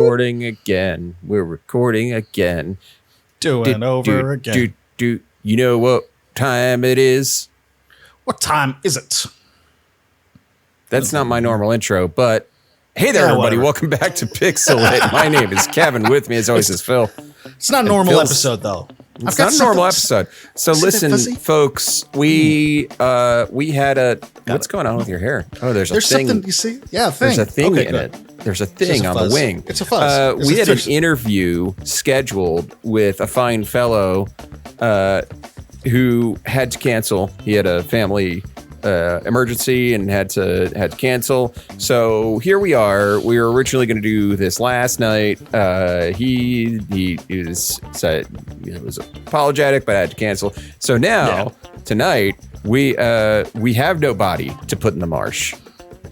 recording again. We're recording again. Doing over again. You know what time it is? What time is it? That's not my normal intro, but hey there, everybody. Whatever. Welcome back to Pixel It. My name is Kevin. With me, as always, is Phil. It's not a normal episode, though. It's not a normal episode. So listen, folks, we had a... What's going on with your hair? Oh, there's a thing. Something, you see? Yeah, a thing. There's a thing okay, in good. it. There's a thing on the wing. It's a fuzz. We had an interview scheduled with a fine fellow who had to cancel. He had a family emergency and had to cancel. So here we are. We were originally going to do this last night. He was apologetic, but I had to cancel. So now tonight we have no body to put in the marsh.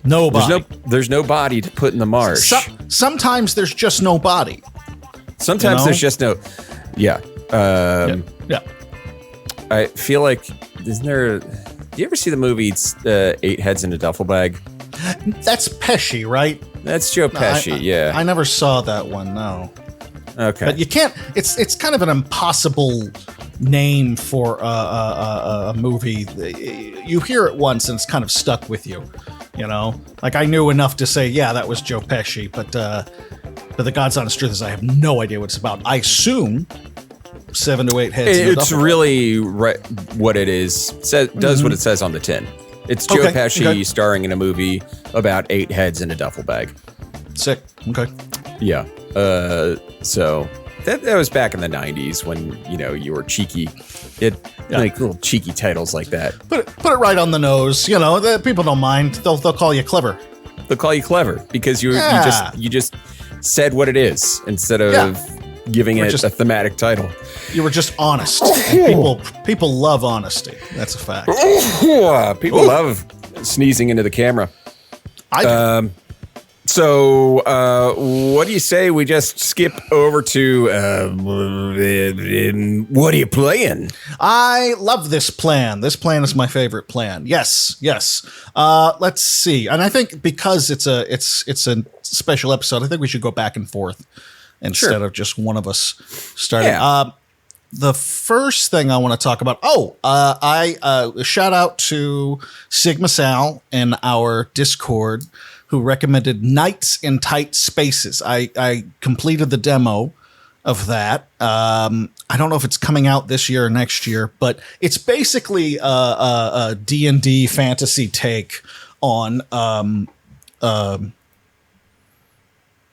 Nobody. There's no body to put in the marsh. Sometimes there's just no body. Sometimes there's just no. Yeah. Yeah. I feel like isn't there? Do you ever see the movie Eight Heads in a Duffel Bag? That's Pesci, right? That's Joe Pesci. Yeah. I never saw that one. No. Okay. But you can't. It's kind of an impossible name for a movie. You hear it once and it's kind of stuck with you. You know, like I knew enough to say, yeah, that was Joe Pesci. But the God's honest truth is, I have no idea what it's about. I assume 7 to 8 heads. It's really what it is. Does what it says on the tin. It's Joe Pesci starring in a movie about 8 heads in a duffel bag. Sick. Okay. Yeah. So that was back in the 90s when, you were cheeky. Like little cheeky titles like that. Put it right on the nose. People don't mind. They'll call you clever. They'll call you clever because you just said what it is instead of giving it a thematic title. You were just honest. And people love honesty. That's a fact. People love sneezing into the camera. I do. So, what do you say we just skip over to what are you playing? I love this plan. This plan is my favorite plan. Yes. Let's see. And I think because it's a special episode, I think we should go back and forth instead of just one of us starting. Yeah. The first thing I want to talk about. I shout out to Sigma Sal in our Discord, who recommended Nights in Tight Spaces. I completed the demo of that. I don't know if it's coming out this year or next year, but it's basically a D&D fantasy take on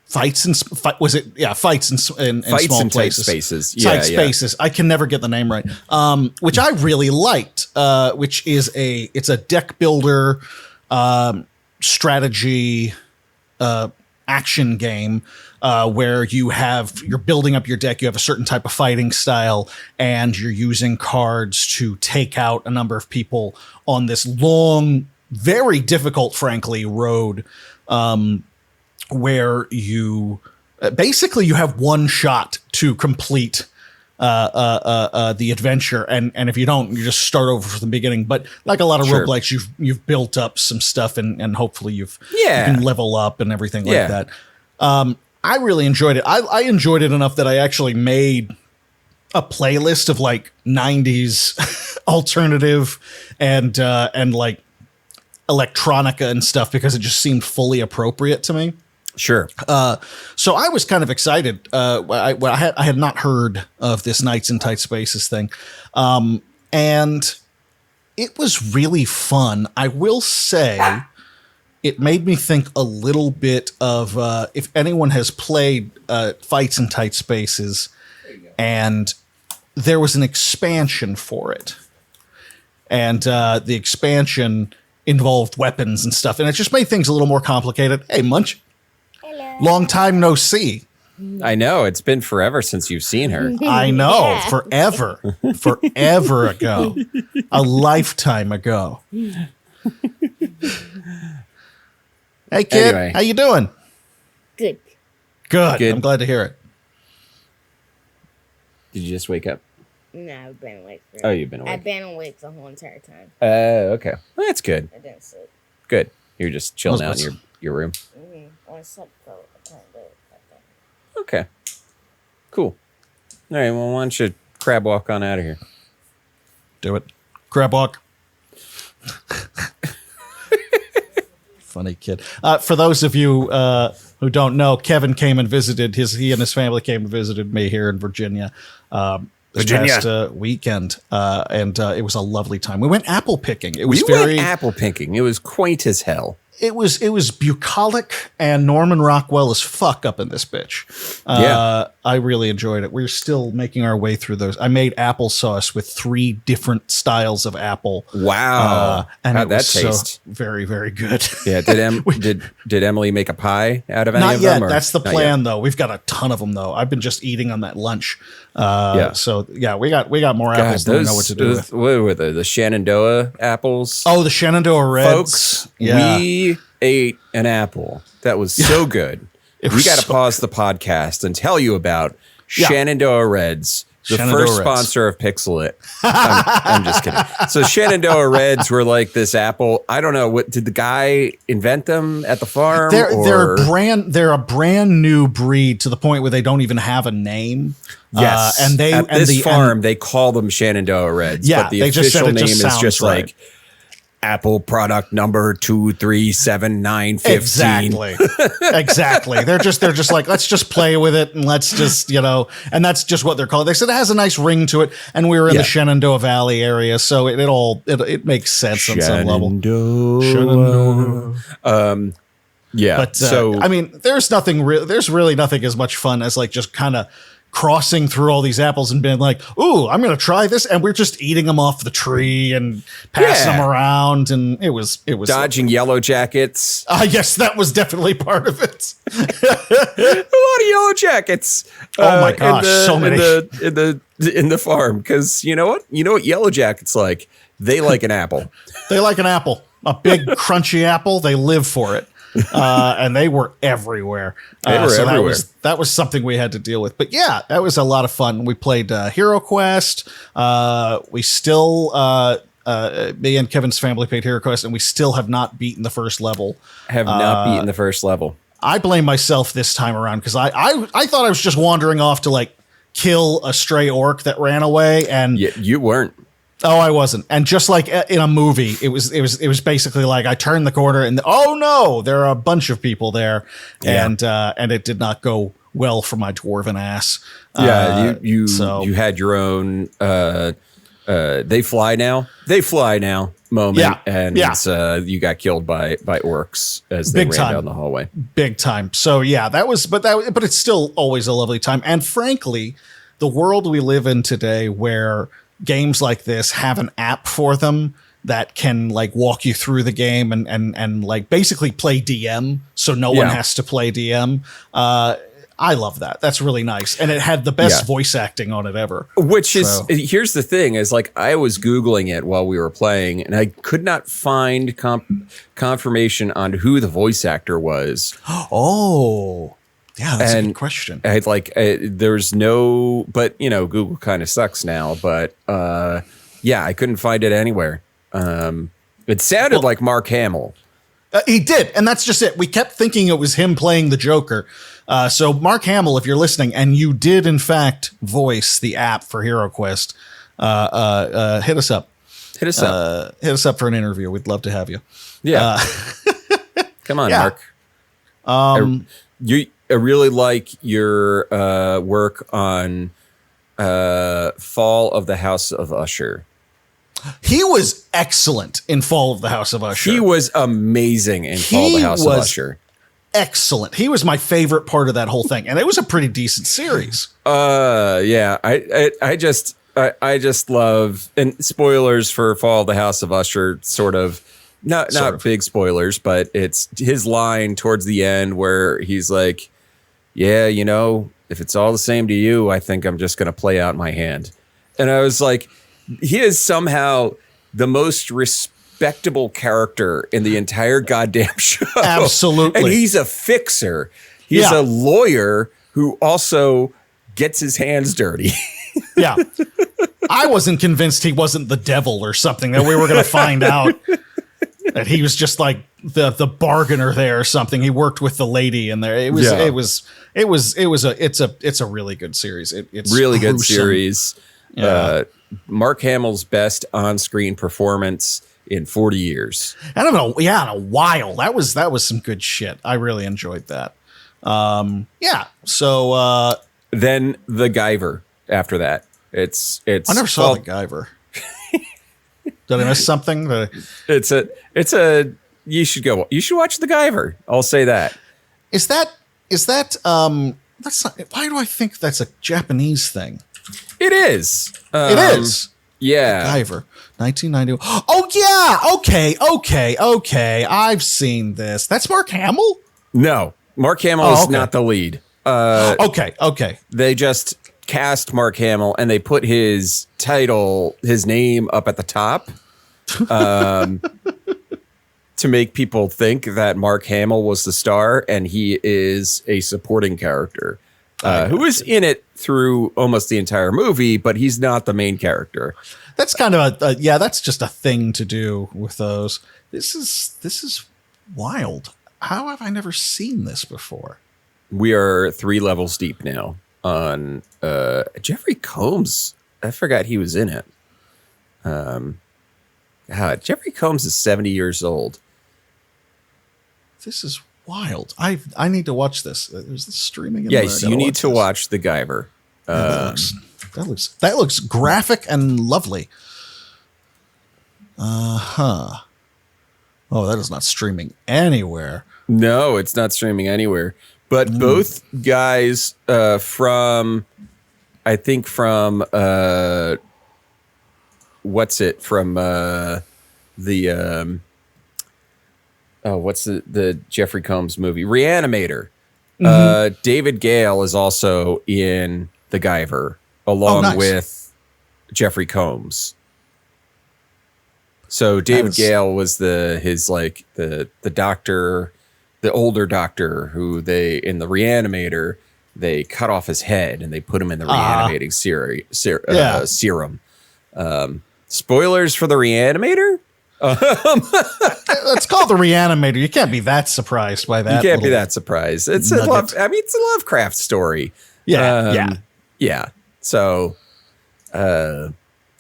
fights in small places. Tight spaces. Tight spaces. I can never get the name right. Which I really liked. Which is it's a deck builder. Strategy action game where you're building up your deck, you have a certain type of fighting style, and you're using cards to take out a number of people on this long, very difficult, frankly, road where you basically you have one shot to complete the adventure, and if you don't, you just start over from the beginning. But like a lot of roguelikes, you've built up some stuff, and hopefully you can level up and everything like that. I really enjoyed it. I enjoyed it enough that I actually made a playlist of like 90s alternative and like electronica and stuff because it just seemed fully appropriate to me. Sure. So I was kind of excited. I had not heard of this Nights in Tight Spaces thing. And it was really fun. I will say it made me think a little bit of if anyone has played Fights in Tight Spaces, and there was an expansion for it. And the expansion involved weapons and stuff. And it just made things a little more complicated. Hey, Munch. Long time no see. I know. It's been forever since you've seen her. I know. Forever. Forever ago. A lifetime ago. Hey, kid. Anyway. How you doing? Good. Good. I'm glad to hear it. Did you just wake up? No, I've been awake. You've been awake. I've been awake the whole entire time. Okay. Well, that's good. I didn't sleep. Good. You're just chilling out in your room. I slept for a time, but Cool. All right. Well, why don't you crab walk on out of here? Do it. Crab walk. Funny kid. For those of you who don't know, Kevin came and visited he and his family came and visited me here in Virginia. This past weekend, and it was a lovely time. We went apple picking. It was went apple picking. It was quaint as hell. It was bucolic and Norman Rockwell as fuck up in this bitch. I really enjoyed it. We're still making our way through those. I made applesauce with 3 different styles of apple. Wow. And how'd it that was taste? so very, very good. Yeah. Did Emily make a pie out of any Not of yet. them? Or? That's the Not plan, yet? though. We've got a ton of them, though. I've been just eating on that lunch. Yeah. So yeah, we got more apples than we know what to do with. What were the Shenandoah apples? Oh, the Shenandoah Reds. Folks, Yeah. we ate an apple that was so good. It We was got to so pause the podcast and tell you about Yeah. Shenandoah Reds, the Shenandoah first Reds. sponsor of Pixel It. I'm just kidding. So Shenandoah Reds were like this apple. I don't know, what did the guy invent them at the farm? They're a brand new breed to the point where they don't even have a name. Yes, and they at and this the farm they call them Shenandoah Reds. Yeah, but the they just said official it name just is sounds just right. like Apple product number 237915. Exactly. They're just like, let's just play with it and let's just, and that's just what they're called. They said it has a nice ring to it, and we were in the Shenandoah Valley area, so it makes sense on some level. Shenandoah. Yeah. But so I mean, there's really nothing as much fun as like just kind of crossing through all these apples and being like, ooh, I'm going to try this. And we're just eating them off the tree and passing them around. And it was dodging yellow jackets. Yes, that was definitely part of it. A lot of yellow jackets. Oh my gosh, so many in the farm. Cause you know what yellow jackets like? They like an apple. They like an apple, a big crunchy apple. They live for it. And they were everywhere. Everywhere. That was something we had to deal with. But yeah, that was a lot of fun. We played Hero Quest. We still, me and Kevin's family played Hero Quest, and we still have not beaten the first level. Have not beaten the first level. I blame myself this time around because I thought I was just wandering off to like kill a stray orc that ran away, and You weren't. Oh, I wasn't. And just like in a movie, it was basically like I turned the corner and oh no, there are a bunch of people there, and it did not go well for my dwarven ass. Yeah, you had your own they fly now moment, and you got killed by orcs as they ran down the hallway. Big time. So yeah, but it's still always a lovely time. And frankly, the world we live in today, where games like this have an app for them that can like walk you through the game and like basically play DM, so no one has to play DM. I love that. That's really nice. And it had the best voice acting on it ever. Which is, here's the thing, is like I was Googling it while we were playing, and I could not find confirmation on who the voice actor was. Oh, yeah, that's a good question. There's no, but Google kind of sucks now. But I couldn't find it anywhere. It sounded like Mark Hamill. He did, and that's just it. We kept thinking it was him playing the Joker. So Mark Hamill, if you're listening, and you did in fact voice the app for Hero Quest, hit us up. Hit us up. Hit us up for an interview. We'd love to have you. Yeah. Come on, Mark. I really like your work on Fall of the House of Usher. He was excellent in Fall of the House of Usher. He was amazing in Fall of the House of Usher. Excellent. He was my favorite part of that whole thing, and it was a pretty decent series. I just love, and spoilers for Fall of the House of Usher, sort of. Not big spoilers, but it's his line towards the end where he's like, yeah, if it's all the same to you, I think I'm just going to play out my hand. And I was like, he is somehow the most respectable character in the entire goddamn show. Absolutely. And he's a fixer. He's a lawyer who also gets his hands dirty. Yeah. I wasn't convinced he wasn't the devil or something that we were going to find out. And he was just like the bargainer there or something. He worked with the lady in there. It's a really good series. It's really gruesome. good series. Yeah. Mark Hamill's best on-screen performance in 40 years. And in a while. That was some good shit. I really enjoyed that. So then The Guyver after that. It's I never saw The Guyver. Did I miss something? It's a you should watch The Guyver. I'll say that. Is that that's not, why do I think that's a Japanese thing? It is. It is. Yeah. Guyver, 1990. Oh yeah. Okay. I've seen this. That's Mark Hamill? No, Mark Hamill is not the lead. Okay. They just cast Mark Hamill and they put his name up at the top to make people think that Mark Hamill was the star, and he is a supporting character who is in it through almost the entire movie, but he's not the main character. That's kind of that's just a thing to do with those. This is wild. How have I never seen this before? We are 3 levels deep now on Jeffrey Combs. I forgot he was in it. Jeffrey Combs is 70 years old. This is wild. I need to watch this. Is this streaming? Yes, you need to watch The Guyver. That looks graphic and lovely. Oh, that is not streaming anywhere. No, it's not streaming anywhere. But both guys from what's the Jeffrey Combs movie? Reanimator. David Gale is also in The Guyver along with Jeffrey Combs. So David Gale was the doctor, the older doctor who in the Reanimator, they cut off his head and they put him in the reanimating serum. Spoilers for the Reanimator? It's called The Reanimator. You can't be that surprised by that. You can't be that surprised. It's a Lovecraft story. Yeah. So,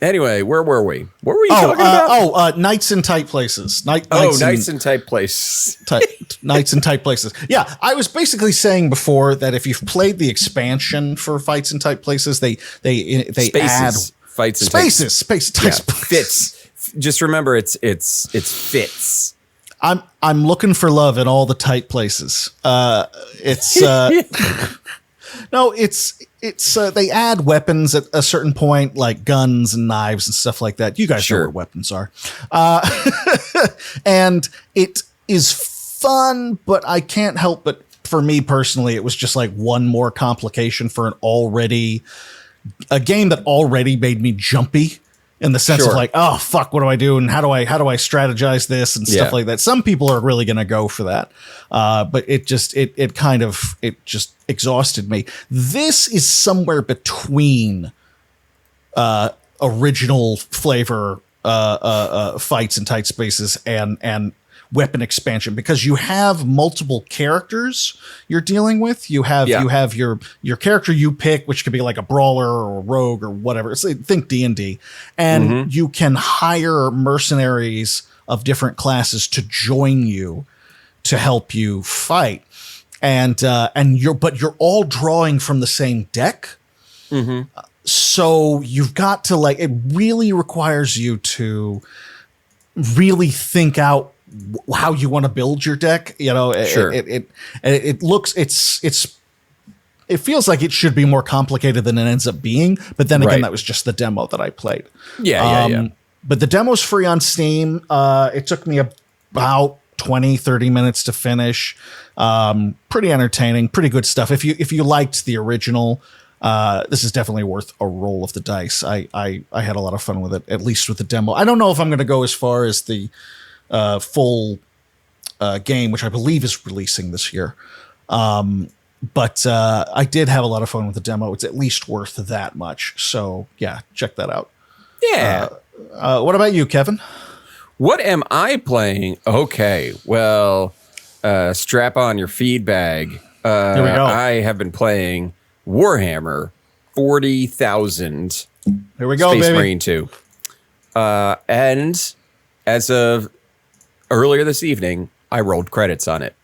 anyway, where were we? What were you talking about? Nights in Tight Places. Nights in Tight Places. Nights in Tight Places. Yeah, I was basically saying before that if you've played the expansion for Fights in Tight Places, they add Fights in Spaces. Fits. Just remember, it's fits. I'm looking for love in all the tight places. They add weapons at a certain point, like guns and knives and stuff like that. You guys know what weapons are. And it is fun, but I can't help but, for me personally, it was just like one more complication for a game that already made me jumpy. In the sense of like, oh fuck, what do I do, and how do I strategize this and stuff like that. Some people are really going to go for that, but it just exhausted me. This is somewhere between original flavor fights in tight spaces and weapon expansion, because you have multiple characters you're dealing with. You have your character you pick, which could be like a brawler or a rogue or whatever. Think D&D, and you can hire mercenaries of different classes to join you to help you fight, and you're all drawing from the same deck. So you've got to it really requires you to really think out how you want to build your deck. It feels like it should be more complicated than it ends up being, but then again, that was just the demo that I played. But the demo's free on Steam. It took me about 20-30 minutes to finish. Pretty entertaining, pretty good stuff. If you liked the original, this is definitely worth a roll of the dice. I had a lot of fun with it, at least with the demo. I don't know if I'm going to go as far as the full game, which I believe is releasing this year. But I did have a lot of fun with the demo. It's at least worth that much. So yeah, check that out. Yeah. What about you, Kevin? What am I playing? Okay, well, strap on your feed bag. Here we go. I have been playing Warhammer 40,000. Here we go, Space baby. Marine 2. And as of earlier this evening, I rolled credits on it.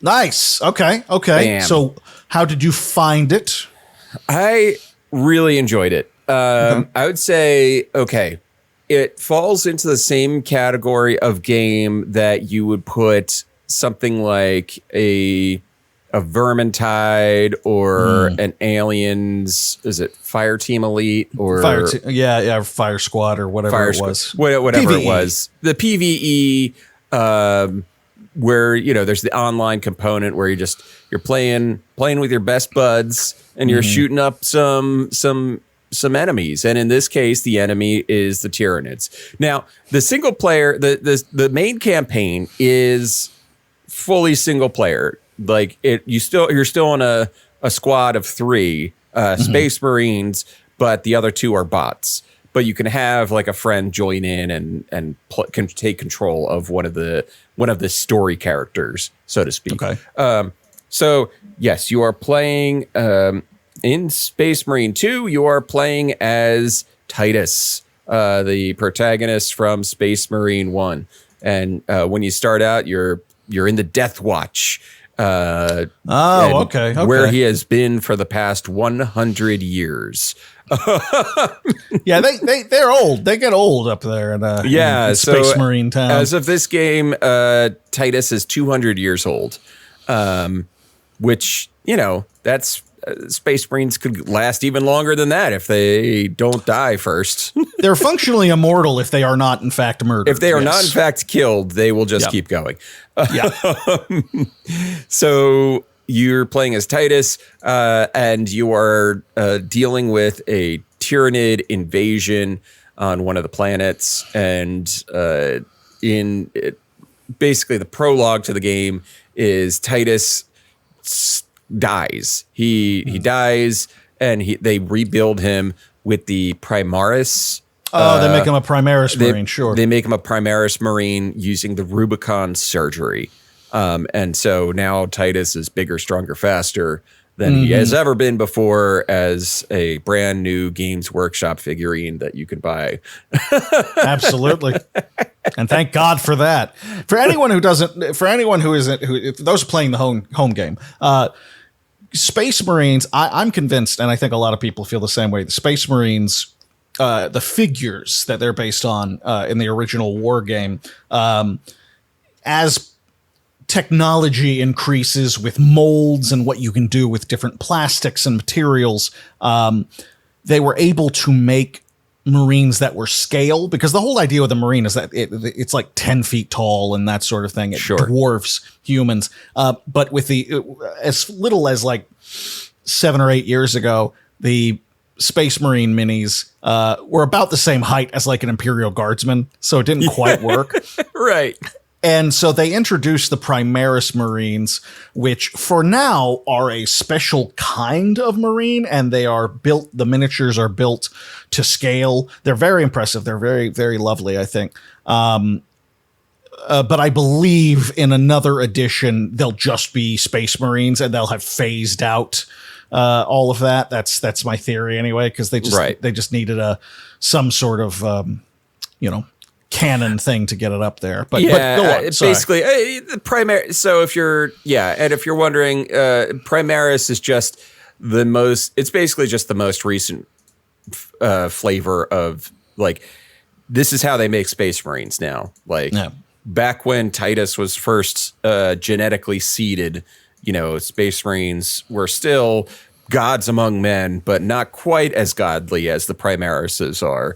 Nice. Okay. Bam. So how did you find it? I really enjoyed it. I would say, okay, it falls into the same category of game that you would put something like a Vermintide or an Aliens. Is it Fire Team Elite or Fire Squad or whatever it was. Whatever PvE. it was. The PvE, where there's the online component where you're playing with your best buds and you're shooting up some enemies, and in this case the enemy is the Tyranids. Now the single player, the main campaign is fully single player. Like you're still on a squad of 3 Space Marines, but the other 2 are bots. But you can have like a friend join in and can take control of one of the story characters, so to speak. Okay. So yes, you are playing in Space Marine 2. You are playing as Titus, the protagonist from Space Marine 1, and when you start out, you're in the Death Watch. Okay. Where he has been for the past 100 years. Yeah, they're old. They get old up there in Space Marine town. As of this game, Titus is 200 years old, which, that's Space Marines could last even longer than that if they don't die first. They're functionally immortal if they are not, in fact, murdered. If they are not, in fact, killed, they will just keep going. Yeah. So you're playing as Titus, and you are dealing with a Tyranid invasion on one of the planets. And basically the prologue to the game is Titus dies. He dies, and they rebuild him with the Primaris. They make him a Primaris Marine, sure. They make him a Primaris Marine using the Rubicon surgery. And so now Titus is bigger, stronger, faster than he has ever been before as a brand new Games Workshop figurine that you can buy. Absolutely. And thank God for that. For anyone who those playing the home game, Space Marines, I'm convinced, and I think a lot of people feel the same way, the Space Marines, the figures that they're based on in the original war game, as technology increases with molds and what you can do with different plastics and materials, they were able to make Marines that were scale, because the whole idea with the Marine is that it's like 10 feet tall and that sort of thing. It dwarfs humans. But with as little as like 7 or 8 years ago, the Space Marine minis were about the same height as like an Imperial Guardsman. So it didn't quite work. Right. And so they introduced the Primaris Marines, which for now are a special kind of Marine, and the miniatures are built to scale. They're very impressive. They're very, very lovely, I think. But I believe in another edition, they'll just be Space Marines, and they'll have phased out all of that. That's my theory anyway, because they just needed some sort of, canon thing to get it up there. But go on. Basically the primary. So if you're wondering, Primaris is just it's basically just the most recent flavor of, like, this is how they make Space Marines now. Like, back when Titus was first genetically seeded, Space Marines were still gods among men, but not quite as godly as the Primarises are.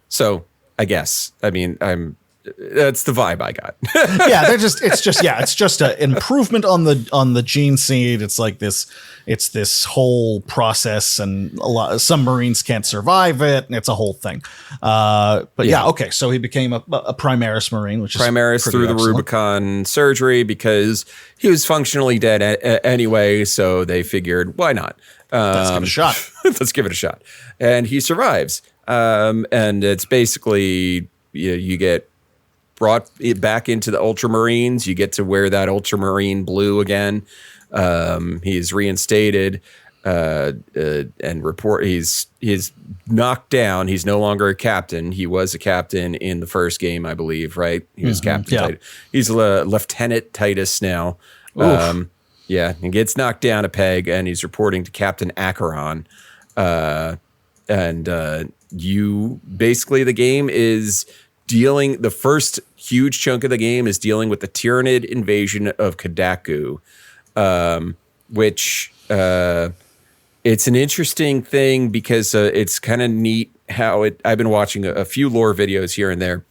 So I guess, that's the vibe I got. It's just an improvement on the gene seed. It's like this whole process, and some Marines can't survive it, and it's a whole thing. Okay. So he became a Primaris Marine, which Primaris is through the Rubicon surgery, because he was functionally dead anyway. So they figured, why not? Let's give it a shot. Let's give it a shot. And he survives. And it's basically, you get brought it back into the Ultramarines. You get to wear that Ultramarine blue again. He's reinstated and report. He's knocked down. He's no longer a captain. He was a captain in the first game, I believe. Right? He was Captain. Yeah. He's Lieutenant Titus now. Yeah, he gets knocked down a peg, and he's reporting to Captain Acheron. You basically, the game is dealing. The first huge chunk of the game is dealing with the Tyranid invasion of Kadaku, which it's an interesting thing because it's kind of neat how it. I've been watching a few lore videos here and there.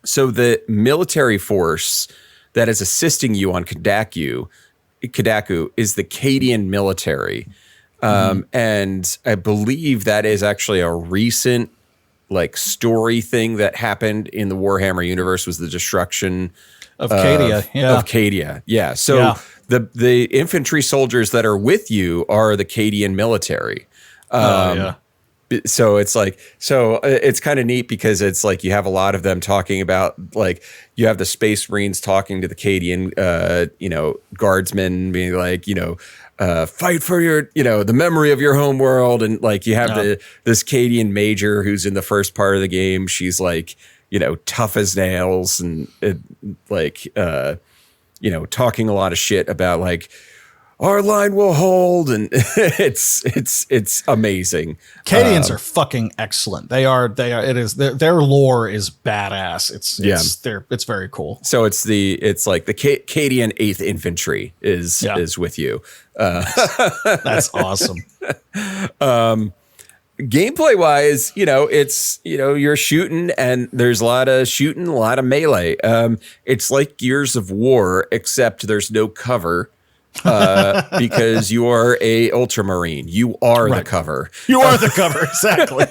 So the military force that is assisting you on Kadaku is the Cadian military. And I believe that is actually a recent like story thing that happened in the Warhammer universe was the destruction of Whaddya. Of Whaddya. Yeah. So the infantry soldiers that are with you are the Cadian military. So it's like, it's kind of neat because it's like you have a lot of them talking about, like, you have the Space Marines talking to the Cadian, guardsmen being like, fight for your, the memory of your home world. And like, you have this Cadian major who's in the first part of the game. She's like, tough as nails and talking a lot of shit about like, our line will hold, and it's amazing. Cadians are fucking excellent. They are. Their lore is badass. It's very cool. So it's like the Cadian 8th Infantry is with you. That's awesome. Gameplay wise, you're shooting and there's a lot of shooting, a lot of melee. It's like Gears of War, except there's no cover. Because you are a Ultramarine. You are the cover. You are the cover, exactly.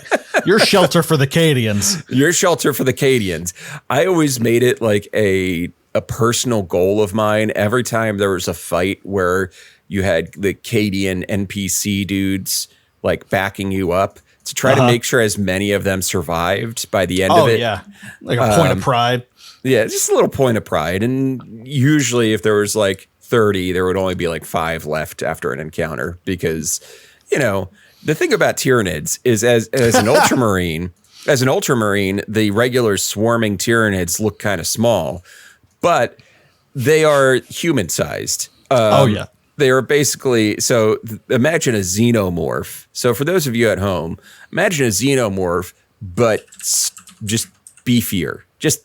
You're shelter for the Cadians. You're shelter for the Cadians. I always made it like a personal goal of mine. Every time there was a fight where you had the Cadian NPC dudes like backing you up to try to make sure as many of them survived by the end of it. Oh, yeah. Like a point of pride. Yeah, just a little point of pride. And usually if there was like 30, there would only be like 5 left after an encounter because, the thing about Tyranids is as an Ultramarine, the regular swarming Tyranids look kind of small, but they are human sized. They are basically, so imagine a xenomorph. So for those of you at home, imagine a xenomorph, but just beefier. Just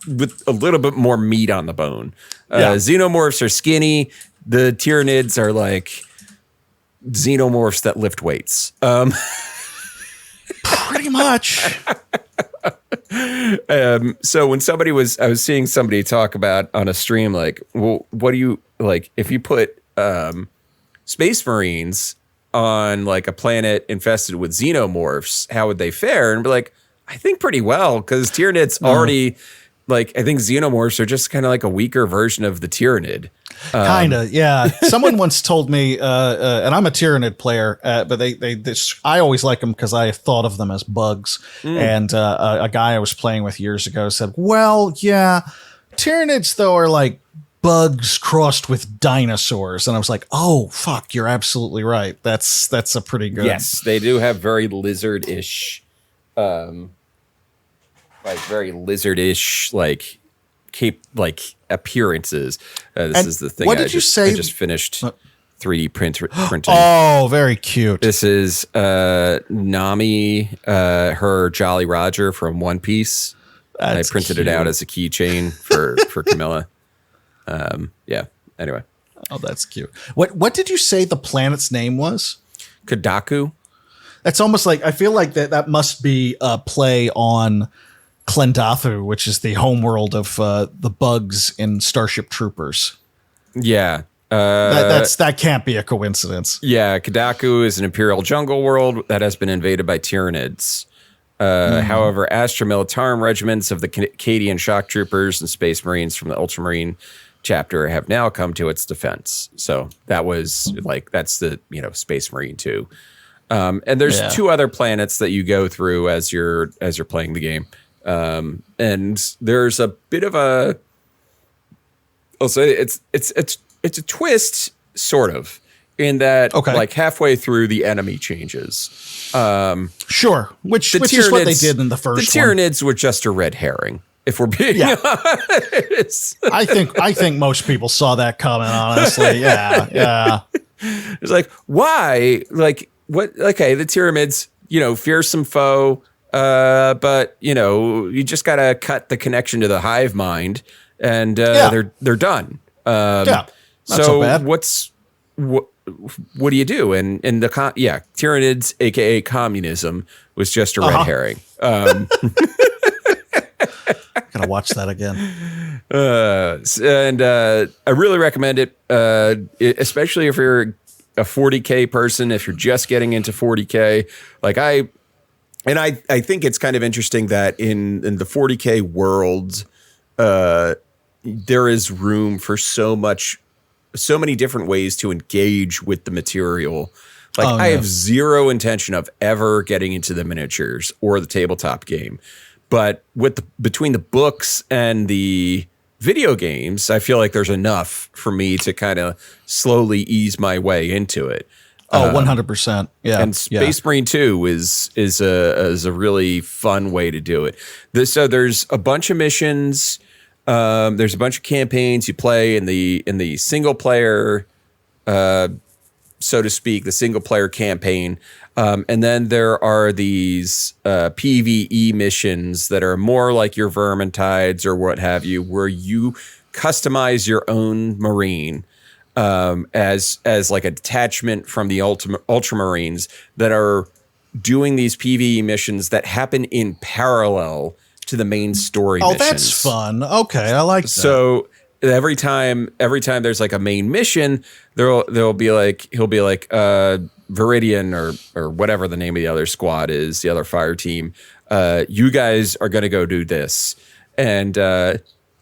with a little bit more meat on the bone. Xenomorphs are skinny. The Tyranids are like xenomorphs that lift weights. Pretty much. So when I was seeing somebody talk about on a stream, like, well, what do you like if you put Space Marines on like a planet infested with xenomorphs, how would they fare? And be like, I think pretty well, because Tyranids already, like, I think xenomorphs are just kind of like a weaker version of the Tyranid. Kind of, yeah. Someone once told me, and I'm a Tyranid player, but I always like them because I thought of them as bugs. And a guy I was playing with years ago said, well, yeah, Tyranids, though, are like bugs crossed with dinosaurs. And I was like, oh, fuck, you're absolutely right. That's a pretty good. Yes, they do have very lizard-ish very lizardish, like appearances. This is the thing. What did you say? I just finished 3D printing. Oh, very cute. This is Nami, her Jolly Roger from One Piece. I printed it out as a keychain for Camilla. Anyway. Oh, that's cute. What did you say the planet's name was? Kadaku. That's almost like, I feel like that must be a play on Klendathu, which is the homeworld of the bugs in Starship Troopers. Yeah. That can't be a coincidence. Yeah, Kadaku is an imperial jungle world that has been invaded by Tyranids. However, Astra Militarum regiments of the Cadian shock troopers and Space Marines from the Ultramarine chapter have now come to its defense. So that was that's the Space Marine 2. And there's 2 other planets that you go through as you're playing the game. And there's a bit of a, I'll say it's a twist, sort of, in that like halfway through the enemy changes. Sure, which is what they did in the first one. The Tyranids were just a red herring, if we're being honest. I think most people saw that coming, honestly. Yeah. It's like, why? Like, what? Okay, the Tyranids, fearsome foe, but you just gotta cut the connection to the hive mind, and they're done. Not so so bad. What do you do? And the Tyranids, aka communism, was just a red herring. Gotta watch that again. And I really recommend it, especially if you're a 40K person, if you're just getting into 40K. Like I think it's kind of interesting that in the 40K world, there is room for so many different ways to engage with the material. Like I have zero intention of ever getting into the miniatures or the tabletop game. But between the books and the video games, I feel like there's enough for me to kind of slowly ease my way into it. 100%. Yeah. And Space Marine 2 is a really fun way to do it. So there's a bunch of missions. There's a bunch of campaigns you play in the single player, so to speak, the single player campaign. And then there are these PvE missions that are more like your Vermintides or what have you, where you customize your own Marine as like a detachment from the Ultramarines that are doing these PvE missions that happen in parallel to the main story missions. That's fun. Okay, I like that. So every time there's like a main mission, he'll be like Viridian or whatever the name of the other squad is, the other fire team. You guys are going to go do this, and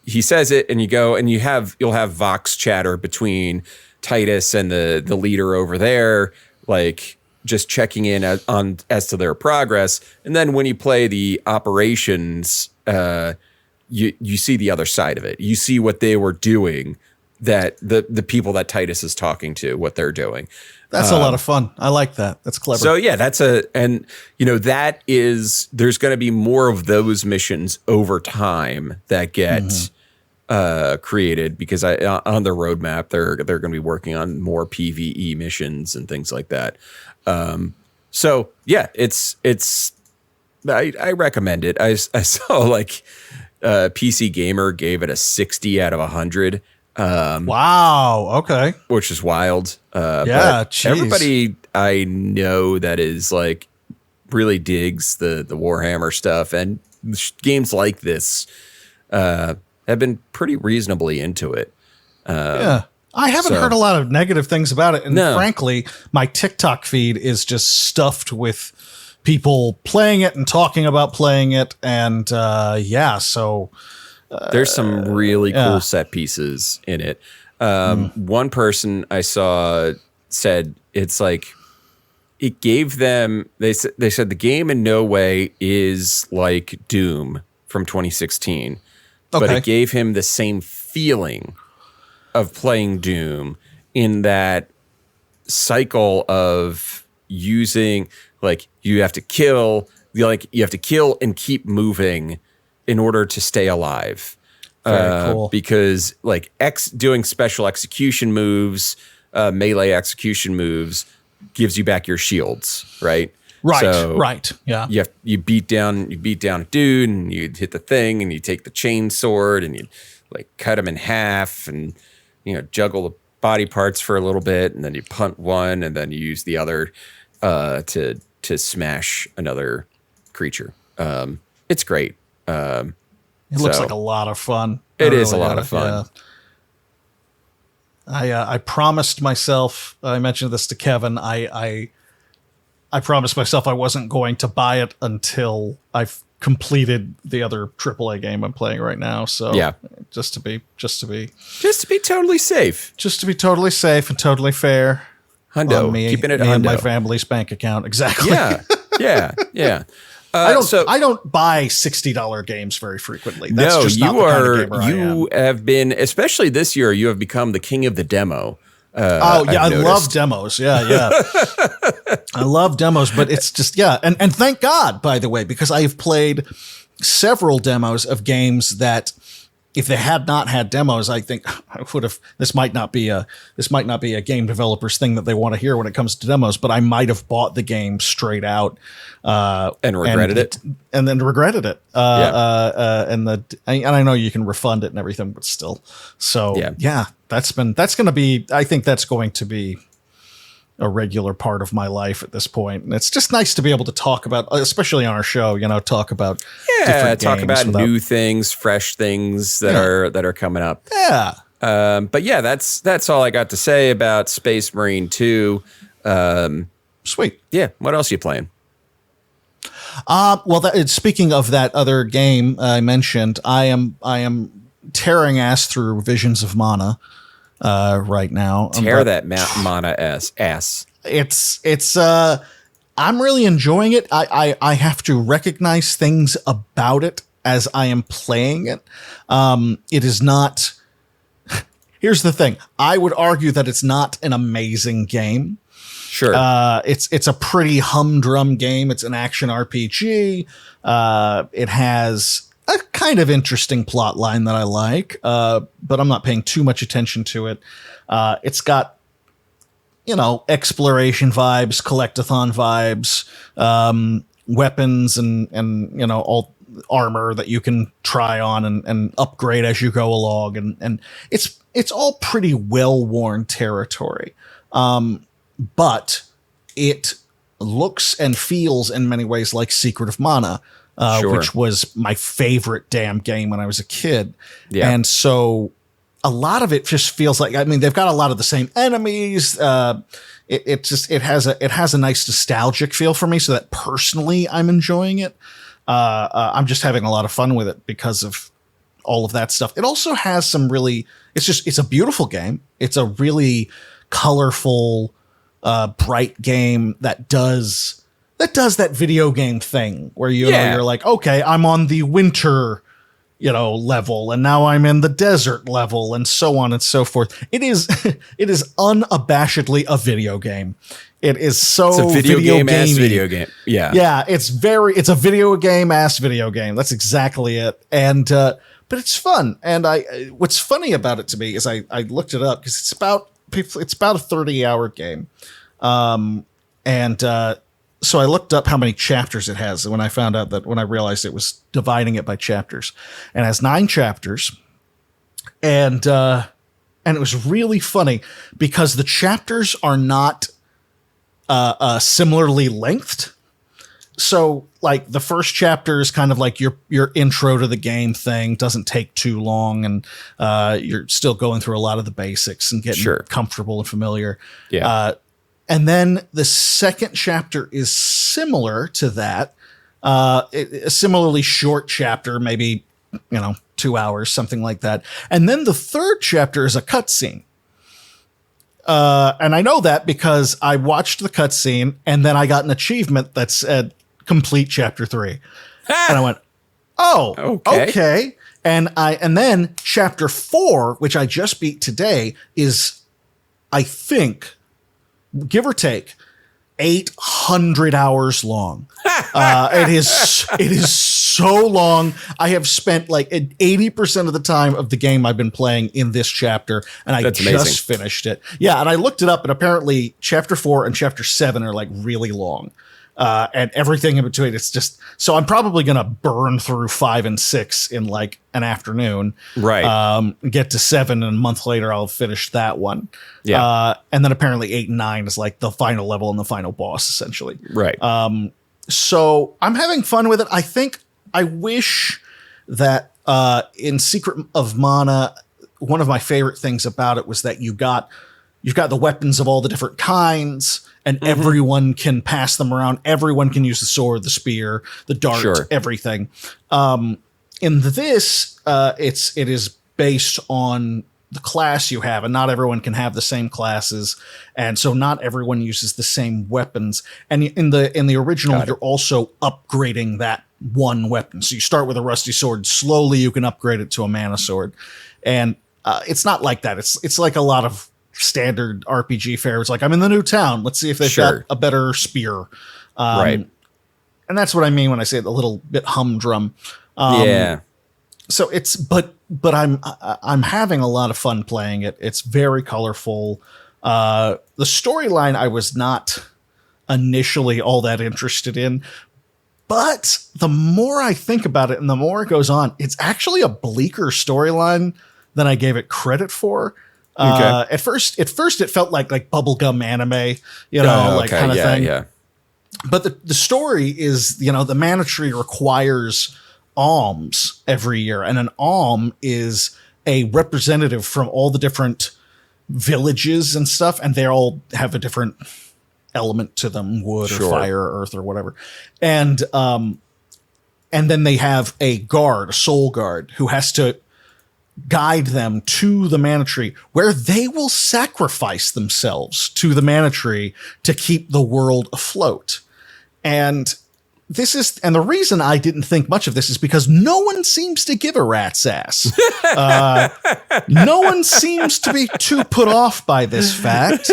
he says it, and you go, and you'll have Vox chatter between Titus and the leader over there, like just checking in as to their progress. And then when you play the operations, you see the other side of it. You see what they were doing, that the people that Titus is talking to, what they're doing. That's a lot of fun. I like that. That's clever. So yeah, there's going to be more of those missions over time that get created, because on their roadmap, they're going to be working on more PvE missions and things like that. So yeah, I recommend it. I saw like PC Gamer gave it a 60 out of 100. Wow. Okay. Which is wild. But everybody I know that is like really digs the Warhammer stuff and games like this have been pretty reasonably into it. I haven't heard a lot of negative things about it. And frankly, my TikTok feed is just stuffed with people playing it and talking about playing it. And so there's some really cool set pieces in it. One person I saw said it's like it gave them. They said the game in no way is like Doom from 2016, but it gave him the same feeling of playing Doom in that cycle of using, like, you have to kill and keep moving in order to stay alive. Very cool. Because like doing special execution moves, melee execution moves gives you back your shields, right? Right. So right. Yeah. You beat down a dude, and you hit the thing, and you take the chain sword, and you like cut him in half, and juggle the body parts for a little bit, and then you punt one, and then you use the other to smash another creature. It's great. It looks like a lot of fun. It is a lot of fun. Yeah. I promised myself, I mentioned this to Kevin, I promised myself I wasn't going to buy it until I've completed the other AAA game I'm playing right now. So yeah, just to be totally safe. Just to be totally safe and totally fair. Hundo, on me, keeping it me hundo. And my family's bank account. Exactly. Yeah. I don't buy $60 games very frequently. That's just not the kind of gamer I am. You have been, especially this year, you have become the king of the demo. I love demos. Yeah. I love demos, but it's just, and thank God, by the way, because I've played several demos of games that if they had not had demos, I think I would have, this might not be a game developer's thing that they want to hear when it comes to demos, but I might have bought the game straight out, and regretted it. And then regretted it. And I know you can refund it and everything, but still. So I think that's going to be a regular part of my life at this point. And it's just nice to be able to talk about, especially on our show, talk about new things, fresh things that are coming up. Yeah. But yeah, that's all I got to say about Space Marine 2. Sweet. Yeah. What else are you playing? Speaking of that other game I mentioned, I am tearing ass through Visions of Mana right now. Mana ass. It's I'm really enjoying it. I have to recognize things about it as I am playing it. It is not. Here's the thing. I would argue that it's not an amazing game. Sure. It's a pretty humdrum game. It's an action RPG. It has a kind of interesting plot line that I like, but I'm not paying too much attention to it. It's got, exploration vibes, collectathon vibes, weapons and all armor that you can try on and upgrade as you go along. And it's all pretty well-worn territory. But it looks and feels in many ways like Secret of Mana, which was my favorite damn game when I was a kid. Yeah. And so a lot of it just feels like, they've got a lot of the same enemies. It has a nice nostalgic feel for me, so that personally I'm enjoying it. I'm just having a lot of fun with it because of all of that stuff. It also has some it's a beautiful game. It's a really colorful, bright game that does that video game thing where you're like, okay, I'm on the winter, level, and now I'm in the desert level, and so on and so forth. It is unabashedly a video game. It is so it's a video game ass video game. Yeah. Yeah, it's a video game ass video game. That's exactly it. And but it's fun. And what's funny about it to me is I looked it up because it's about a 30-hour game. So I looked up how many chapters it has when I realized it was dividing it by chapters, and it has 9 chapters. And it was really funny because the chapters are not similarly lengthed. So like the first chapter is kind of like your intro to the game thing, doesn't take too long, and you're still going through a lot of the basics and getting comfortable and familiar. Yeah. And then the second chapter is similar to that, a similarly short chapter, maybe 2 hours, something like that. And then the third chapter is a cutscene. And I know that because I watched the cutscene and then I got an achievement that said complete chapter 3. And I went, oh, okay. And then chapter 4, which I just beat today, is, I think, give or take, 800 hours long. It is so long. I have spent like 80% of the time of the game I've been playing in this chapter, and I just finished it. Yeah, and I looked it up, and apparently chapter 4 and chapter 7 are like really long. And everything in between. It's just, so I'm probably going to burn through 5 and 6 in like an afternoon. Right. Get to 7, and a month later I'll finish that one. Yeah. And then apparently 8 and 9 is like the final level and the final boss, essentially. Right. So I'm having fun with it. I wish that in Secret of Mana, one of my favorite things about it was that you've got the weapons of all the different kinds, and everyone can pass them around. Everyone can use the sword, the spear, the dart, everything. In this, it is based on the class you have, and not everyone can have the same classes, and so not everyone uses the same weapons. And in the original, you're also upgrading that one weapon. So you start with a rusty sword. Slowly, you can upgrade it to a mana sword, and it's not like that. It's like a lot of standard RPG fare. It's like, I'm in the new town. Let's see if they've got a better spear. Right. And that's what I mean when I say a little bit humdrum. So it's, but I'm having a lot of fun playing it. It's very colorful. The storyline I was not initially all that interested in, but the more I think about it and the more it goes on, it's actually a bleaker storyline than I gave it credit for. At first it felt like bubblegum anime, kind of thing. Yeah. But the story is, the mana tree requires alms every year, and an alm is a representative from all the different villages and stuff, and they all have a different element to them, wood or fire or earth or whatever. And then they have a soul guard, who has to guide them to the mana tree, where they will sacrifice themselves to the mana tree to keep the world afloat. And the reason I didn't think much of this is because no one seems to give a rat's ass. No one seems to be too put off by this fact.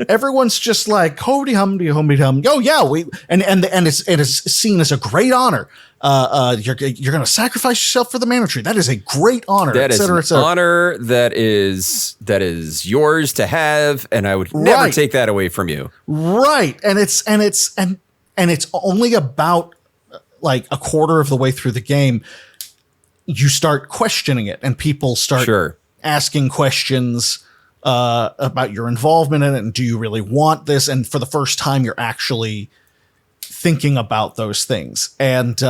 Everyone's just like, hoity humdy, humdy hum. Oh yeah, and it's seen as a great honor. You're going to sacrifice yourself for the mana tree. That is a great honor. That is an honor that is yours to have, and I would never take that away from you. Right, and it's only about like a quarter of the way through the game, you start questioning it, and people start asking questions about your involvement in it, and do you really want this? And for the first time, you're actually thinking about those things. And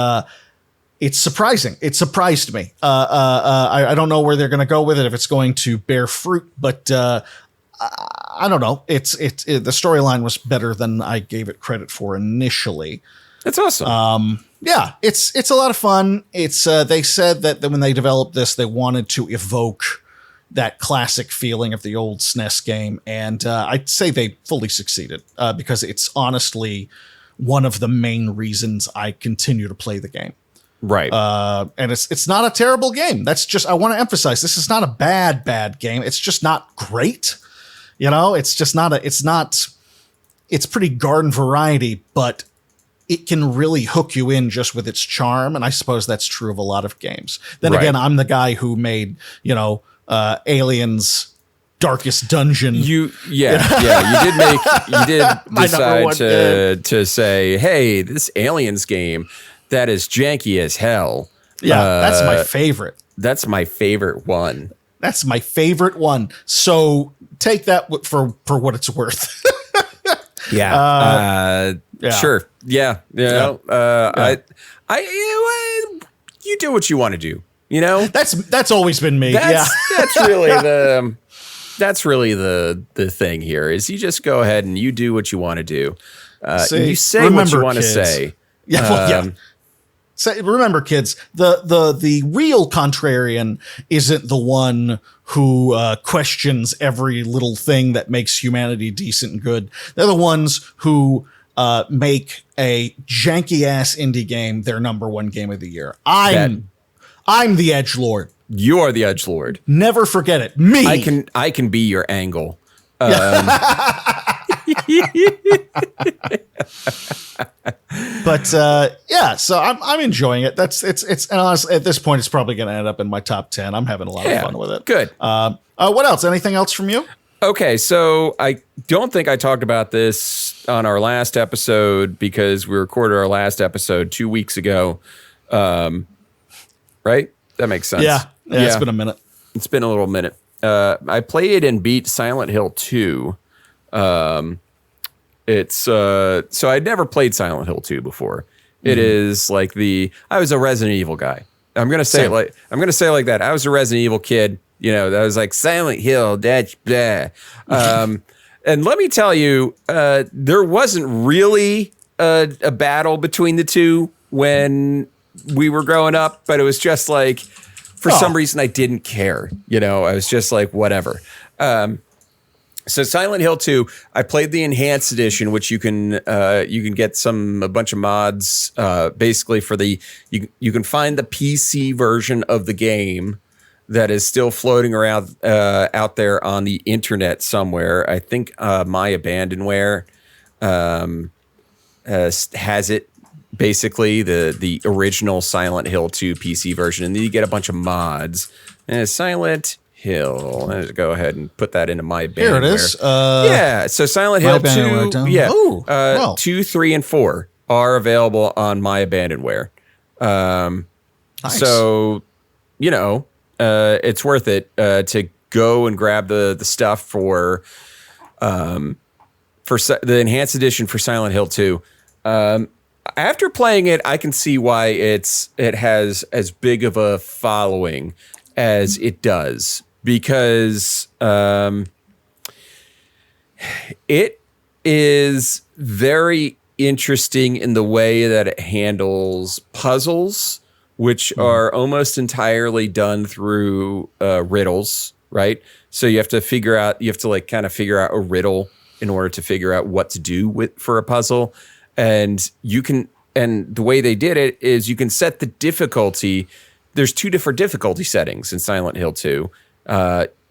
it's surprising. It surprised me. I don't know where they're going to go with it, if it's going to bear fruit, but I don't know. The storyline was better than I gave it credit for initially. That's awesome. Yeah, it's a lot of fun. It's they said that when they developed this, they wanted to evoke that classic feeling of the old SNES game, and I'd say they fully succeeded, because it's honestly one of the main reasons I continue to play the game. Right. And it's not a terrible game. That's just, I want to emphasize, this is not a bad game. It's just not great. It's just not it's pretty garden variety, but it can really hook you in just with its charm. And I suppose that's true of a lot of games. Then again, I'm the guy who made, Aliens Darkest Dungeon. You did decide to say, hey, this Aliens game, that is janky as hell. Yeah, that's my favorite. That's my favorite one. That's my favorite one. So take that for what it's worth. Yeah. Sure. Yeah. You do what you want to do. That's always been me. That's really the thing here, is you just go ahead and you do what you want to do. You say what you want to say. Remember, kids, the real contrarian isn't the one who questions every little thing that makes humanity decent and good. They're the ones who make a janky ass indie game their number one game of the year. I'm the edgelord. You are the edgelord. Never forget it. Me. I can be your angle. But so I'm enjoying it. It's and honestly, at this point, it's probably going to end up in my top 10. I'm having a lot of fun with it. Good. What else? Anything else from you? Okay, so I don't think I talked about this on our last episode, because we recorded our last episode 2 weeks ago. Right? That makes sense. Yeah. It's been a minute. It's been a little minute. I played and beat Silent Hill 2. It's so I'd never played Silent Hill 2 before. It is like I was a Resident Evil guy. I'm gonna say it like that. I was a Resident Evil kid. That was like Silent Hill. That's blah. And let me tell you, there wasn't really a battle between the two when we were growing up, but it was just like for some reason I didn't care. You know, I was just like, whatever. So Silent Hill 2, I played the enhanced edition, which you can get a bunch of mods, basically for you can find the PC version of the game that is still floating around out there on the internet somewhere. I think My Abandonware has it, basically the original Silent Hill 2 PC version, and then you get a bunch of mods. And Silent Hill. Let's go ahead and put that into My Abandonware. Here it is. Yeah, so Silent Hill 2, yeah, well. 2, 3, and 4 are available on My Abandonware. Nice. So, you know, it's worth it to go and grab the stuff for the enhanced edition for Silent Hill 2. After playing it, I can see why it has as big of a following as it does, because it is very interesting in the way that it handles puzzles, which are almost entirely done through riddles, right? So you have to figure out a riddle in order to figure out what to do for a puzzle. And the way they did it is you can set the difficulty. There's 2 different difficulty settings in Silent Hill 2.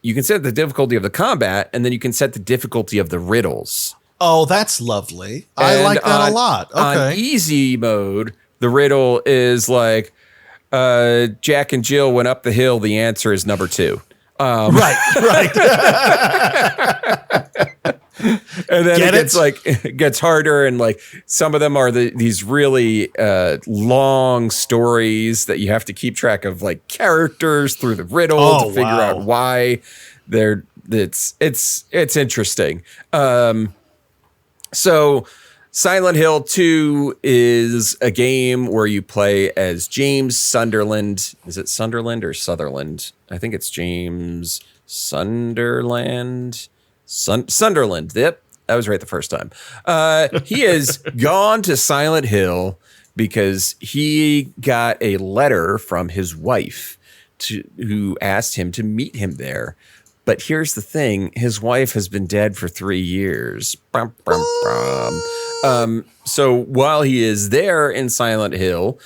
You can set the difficulty of the combat, and then you can set the difficulty of the riddles. Oh, that's lovely. I like that a lot. Okay. On easy mode, the riddle is like, Jack and Jill went up the hill. The answer is number 2. Right. And then it gets harder, and like some of them are these really long stories that you have to keep track of, like characters through the riddle to figure out why they're. It's interesting. So Silent Hill 2 is a game where you play as James Sunderland. Is it Sunderland or Sutherland? I think it's James Sunderland. Sunderland. Yep, I was right the first time. He has gone to Silent Hill because he got a letter from his wife who asked him to meet him there. But here's the thing. His wife has been dead for 3 years. So while he is there in Silent Hill,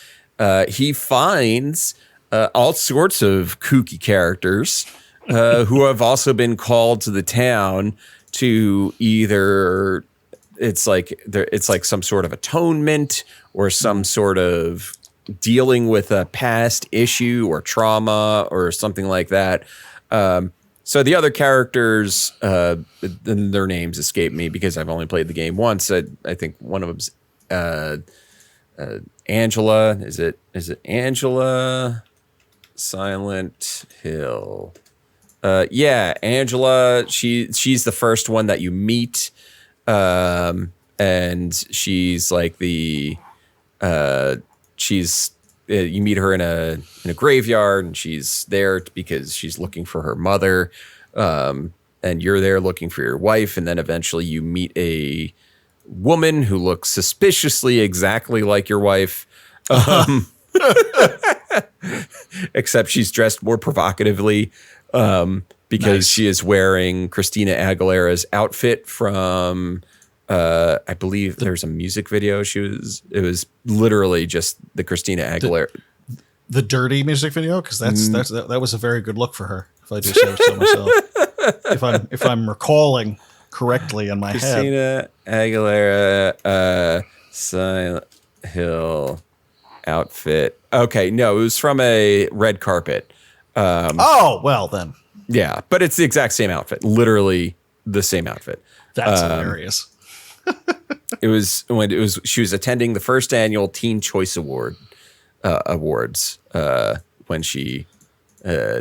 he finds all sorts of kooky characters who have also been called to the town to either it's like some sort of atonement or some sort of dealing with a past issue or trauma or something like that. So the other characters, their names escape me because I've only played the game once. I think one of them's Angela. Is it Angela? Silent Hill. Yeah, Angela. She's the first one that you meet, and she's like you meet her in a graveyard, and she's there because she's looking for her mother, and you're there looking for your wife, and then eventually you meet a woman who looks suspiciously exactly like your wife, except she's dressed more provocatively, because she is wearing Christina Aguilera's outfit from. I believe there's a music video. It was literally just the Christina Aguilera. The Dirty music video? Because that was a very good look for her, if I do say so myself. if I'm recalling correctly in my head. Christina Aguilera, Silent Hill outfit. Okay, no, it was from a red carpet. Well then. Yeah, but it's the exact same outfit. Literally the same outfit. That's hilarious. She was attending the first annual Teen Choice Awards when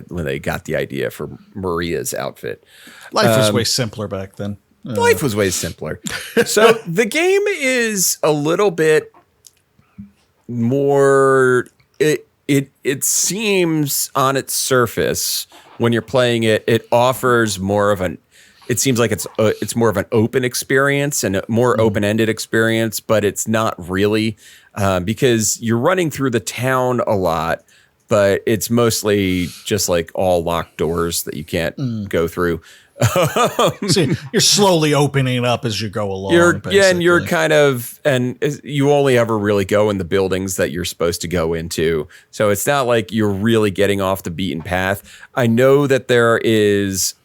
they got the idea for Maria's outfit. Life was way simpler back then. Life was way simpler. So the game is a little bit more. It seems on its surface when you're playing it, it offers more of an. It seems like it's more of an open experience and a more open-ended experience, but it's not really, because you're running through the town a lot, but it's mostly just like all locked doors that you can't go through. See, you're slowly opening it up as you go along. And you're kind of, and you only ever really go in the buildings that you're supposed to go into. So it's not like you're really getting off the beaten path. I know that there's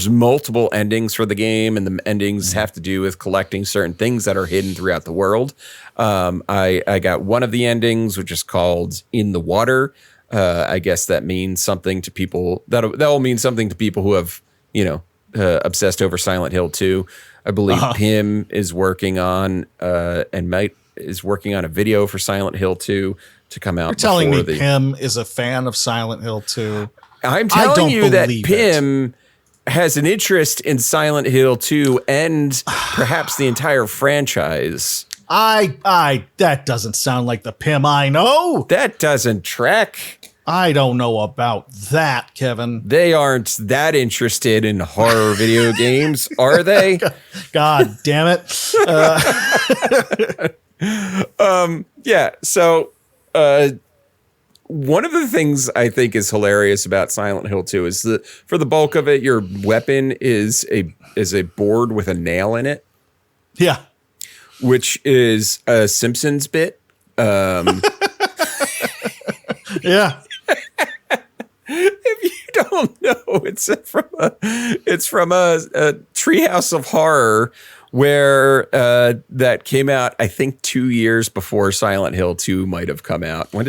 multiple endings for the game, and the endings have to do with collecting certain things that are hidden throughout the world. I got one of the endings, which is called In the Water. I guess that means something to people. That'll mean something to people who have, obsessed over Silent Hill 2. I believe Pim is working on is working on a video for Silent Hill 2 to come out. You're telling me Pim is a fan of Silent Hill 2? I'm telling you that Pim has an interest in Silent Hill 2 and perhaps the entire franchise. That doesn't sound like the Pim I know. That doesn't track. I don't know about that, Kevin. They aren't that interested in horror video games, are they? God damn it. Yeah. So, one of the things I think is hilarious about Silent Hill 2 is that for the bulk of it, your weapon is a board with a nail in it. Yeah. Which is a Simpsons bit. Yeah. If you don't know, it's from a Treehouse of Horror where that came out, I think 2 years before Silent Hill 2 might have come out. When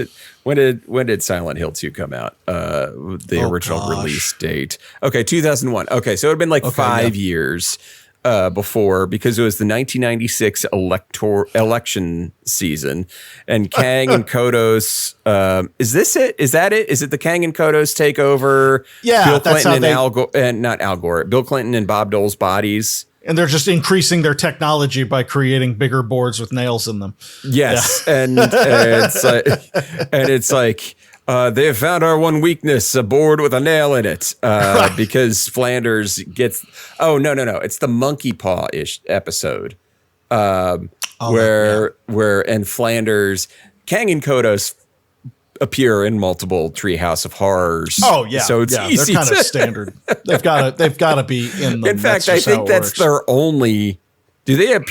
did Silent Hill 2 come out? The original release date. Okay, 2001. Okay, so it had been like 5 years before, because it was the 1996 election season, and Kang and Kodos. Is this it? Is that it? Is it the Kang and Kodos takeover? Yeah, Bill Clinton and not Al Gore. Bill Clinton and Bob Dole's bodies. And they're just increasing their technology by creating bigger boards with nails in them. Yes, yeah. and it's like. They have found our one weakness, a board with a nail in it, because Flanders gets. Oh no! It's the monkey paw-ish episode, where Flanders, Kang and Kodos appear in multiple Treehouse of Horrors. Oh yeah, so it's easy. They're kind of standard. They've got to be in them. In fact, I think that's their only. Do they have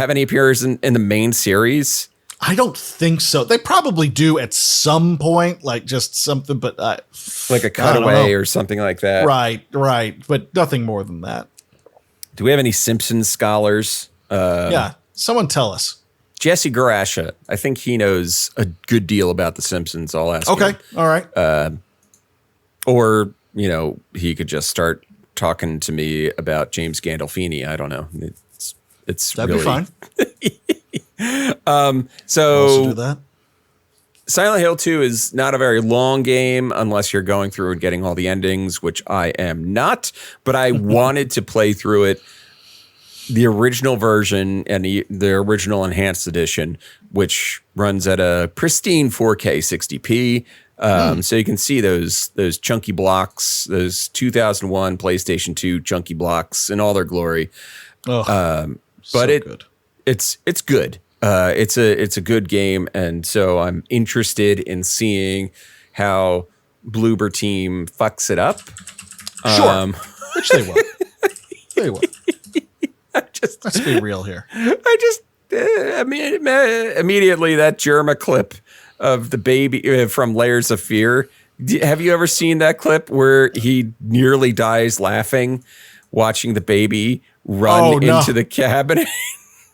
any appearance in the main series? I don't think so. They probably do at some point, like just something, but like a cutaway or something like that. Right. But nothing more than that. Do we have any Simpsons scholars? Yeah. Someone tell us. Jesse Garasha. I think he knows a good deal about the Simpsons. I'll ask him. Okay. All right. Or, he could just start talking to me about James Gandolfini. I don't know. That'd be fine. So do that. Silent Hill 2 is not a very long game unless you're going through and getting all the endings, which I am not, but I wanted to play through it, the original version and the original enhanced edition, which runs at a pristine 4K 60p. So you can see those chunky blocks, those 2001 PlayStation 2 chunky blocks in all their glory. But it's good. It's a good game, and so I'm interested in seeing how Bloober Team fucks it up. Sure, which they will. They will. Let's be real here. Immediately that Jerma clip of the baby from Layers of Fear. Have you ever seen that clip where he nearly dies laughing, watching the baby run into the cabinet?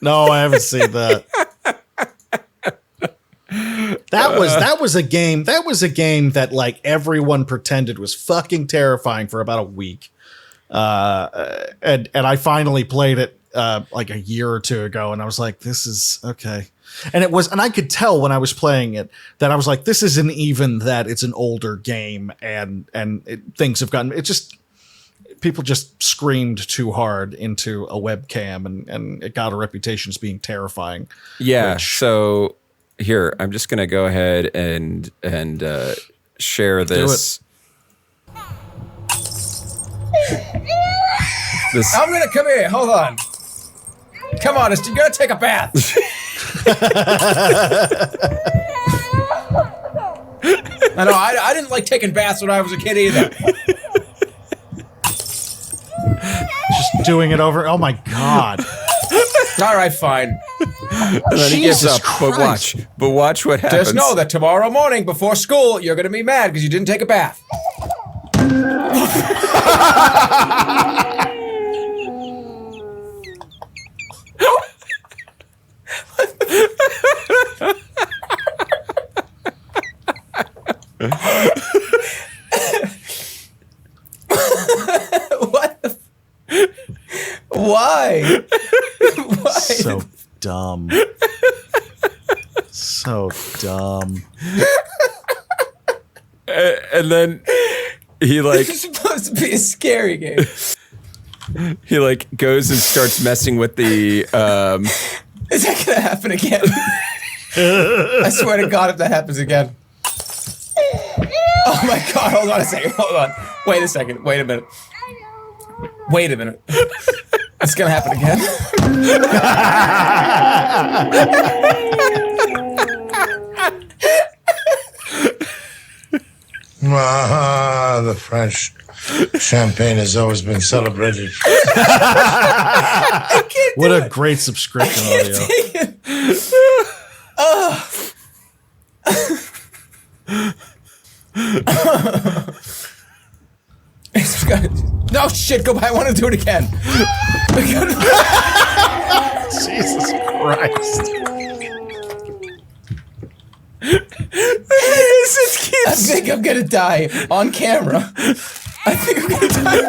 No, I haven't seen that. That was a game. That was a game that like everyone pretended was fucking terrifying for about a week. And I finally played it like a year or two ago, and I was like, this is okay. And I could tell when I was playing it that I was like, this isn't even that it's an older game, and things have gotten. People just screamed too hard into a webcam, and it got a reputation as being terrifying. Yeah. So here, I'm just going to go ahead and share this. I'm going to come here. Hold on. Come on, you're going to take a bath. I know. I didn't like taking baths when I was a kid either. Just doing it over. Oh my God. All right, fine. And then he gives Jesus up. But watch what happens. Just know that tomorrow morning before school, you're going to be mad because you didn't take a bath. What? Why? Why? So dumb. So dumb. And then he like This is supposed to be a scary game. he like goes and starts messing with the Is that gonna happen again? I swear to God, if that happens again. Oh my God! Hold on a second. Hold on. Wait a second. Wait a minute. Wait a minute. It's gonna happen again. Ah, the French champagne has always been celebrated. What a great subscription audio. No shit, go back. I want to do it again. Jesus Christ. I think I'm gonna die on camera. I think I'm gonna die.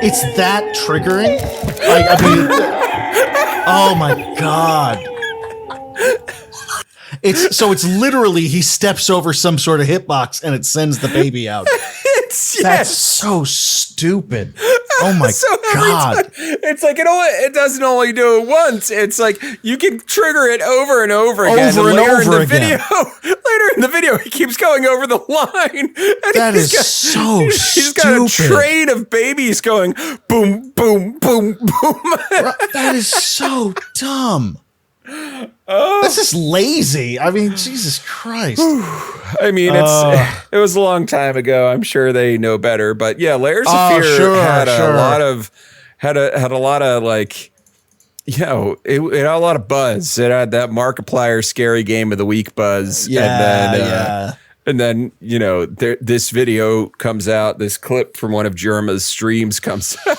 It's that triggering? I mean, oh my God. It's literally he steps over some sort of hitbox and it sends the baby out. That's so stupid. Oh my God. It's like it doesn't only do it once. It's like you can trigger it over and over again. Over and later over in the again. Later in the video, he keeps going over the line. And That is so He's got a stupid. train of babies going boom, boom, boom, boom. That is so dumb. This is lazy. I mean, Jesus Christ. I mean, it was a long time ago. I'm sure they know better, but yeah, Layers of Fear had a lot of like, you know, it had a lot of buzz. It had that Markiplier scary game of the week buzz. Yeah, And then, you know, this video comes out, this clip from one of Jerma's streams comes out.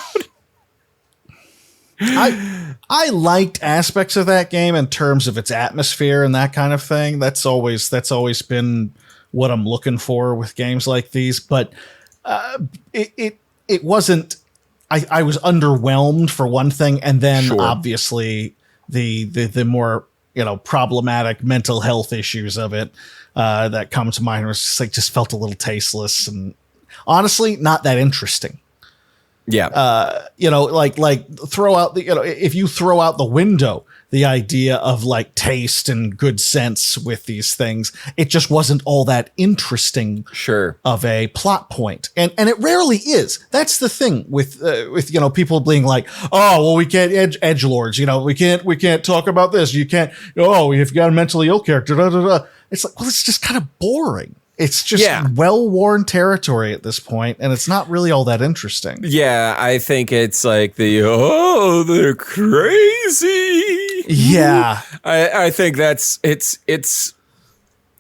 I liked aspects of that game in terms of its atmosphere and that kind of thing. That's always been what I'm looking for with games like these. But it wasn't. I was underwhelmed for one thing, and then obviously the more problematic mental health issues of it that come to mind was just felt a little tasteless and honestly not that interesting. Yeah. Like throw out if you throw out the window the idea of like taste and good sense with these things, it just wasn't all that interesting of a plot point. And it rarely is. That's the thing with people being like, oh, well, we can't edgelords, we can't talk about this. You can't, you've got a mentally ill character. Da, da, da. It's like, well, it's just kind of boring. It's just well-worn territory at this point, and it's not really all that interesting. Yeah, I think it's like they're crazy. Yeah. I think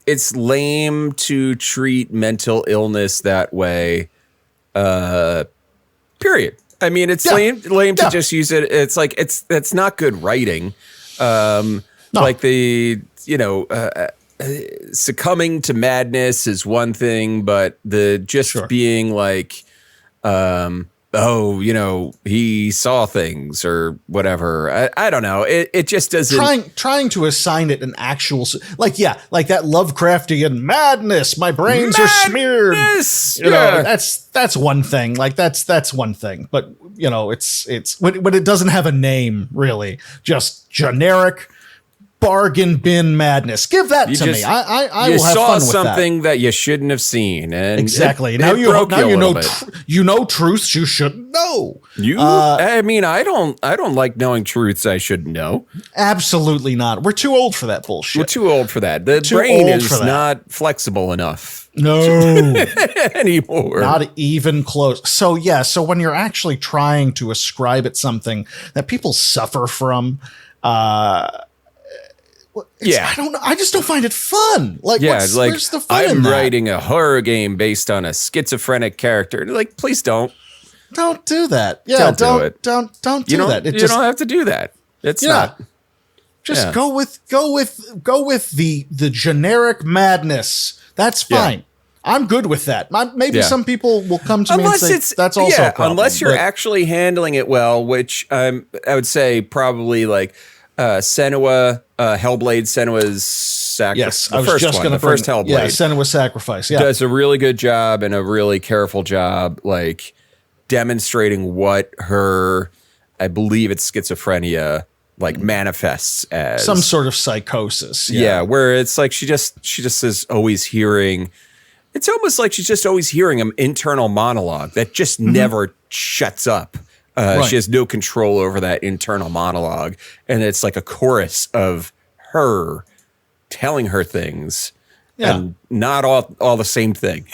it's lame to treat mental illness that way. Period. I mean, it's lame to just use it. It's like that's not good writing. Like succumbing to madness is one thing, but being like, he saw things or whatever. I don't know. It just doesn't. Trying to assign it an actual, like that Lovecraftian madness. My brains are smeared. That's one thing. Like that's one thing. But it's when it doesn't have a name, really, just generic bargain bin madness. Give that to me. I will have fun with something that you shouldn't have seen, and exactly. It now you know bit. You know truths you shouldn't know. I mean, I don't like knowing truths I shouldn't know. Absolutely not. We're too old for that bullshit. We're too old for that. The brain is not flexible enough. No, anymore. Not even close. So yeah. So when you're actually trying to ascribe it something that people suffer from, I don't know. I just don't find it fun. Like, where's the fun in that? I'm writing a horror game based on a schizophrenic character. Like, please don't. Don't do that. Yeah, don't do that. You don't have to do that. It's not. Just go with the generic madness. That's fine. I'm good with that. Maybe some people will come to me and say that's also a problem. Unless you're actually handling it well, which I would say probably like Senua, Hellblade, Senua's Sacrifice. Yes, I was just going to first Hellblade. Yeah, Senua's Sacrifice. Yeah, does a really good job and a really careful job, like demonstrating what her, I believe it's schizophrenia, like manifests as some sort of psychosis. Yeah, where it's like she just is always hearing. It's almost like she's just always hearing an internal monologue that just never shuts up. She has no control over that internal monologue, and it's like a chorus of her telling her things, and not all the same thing,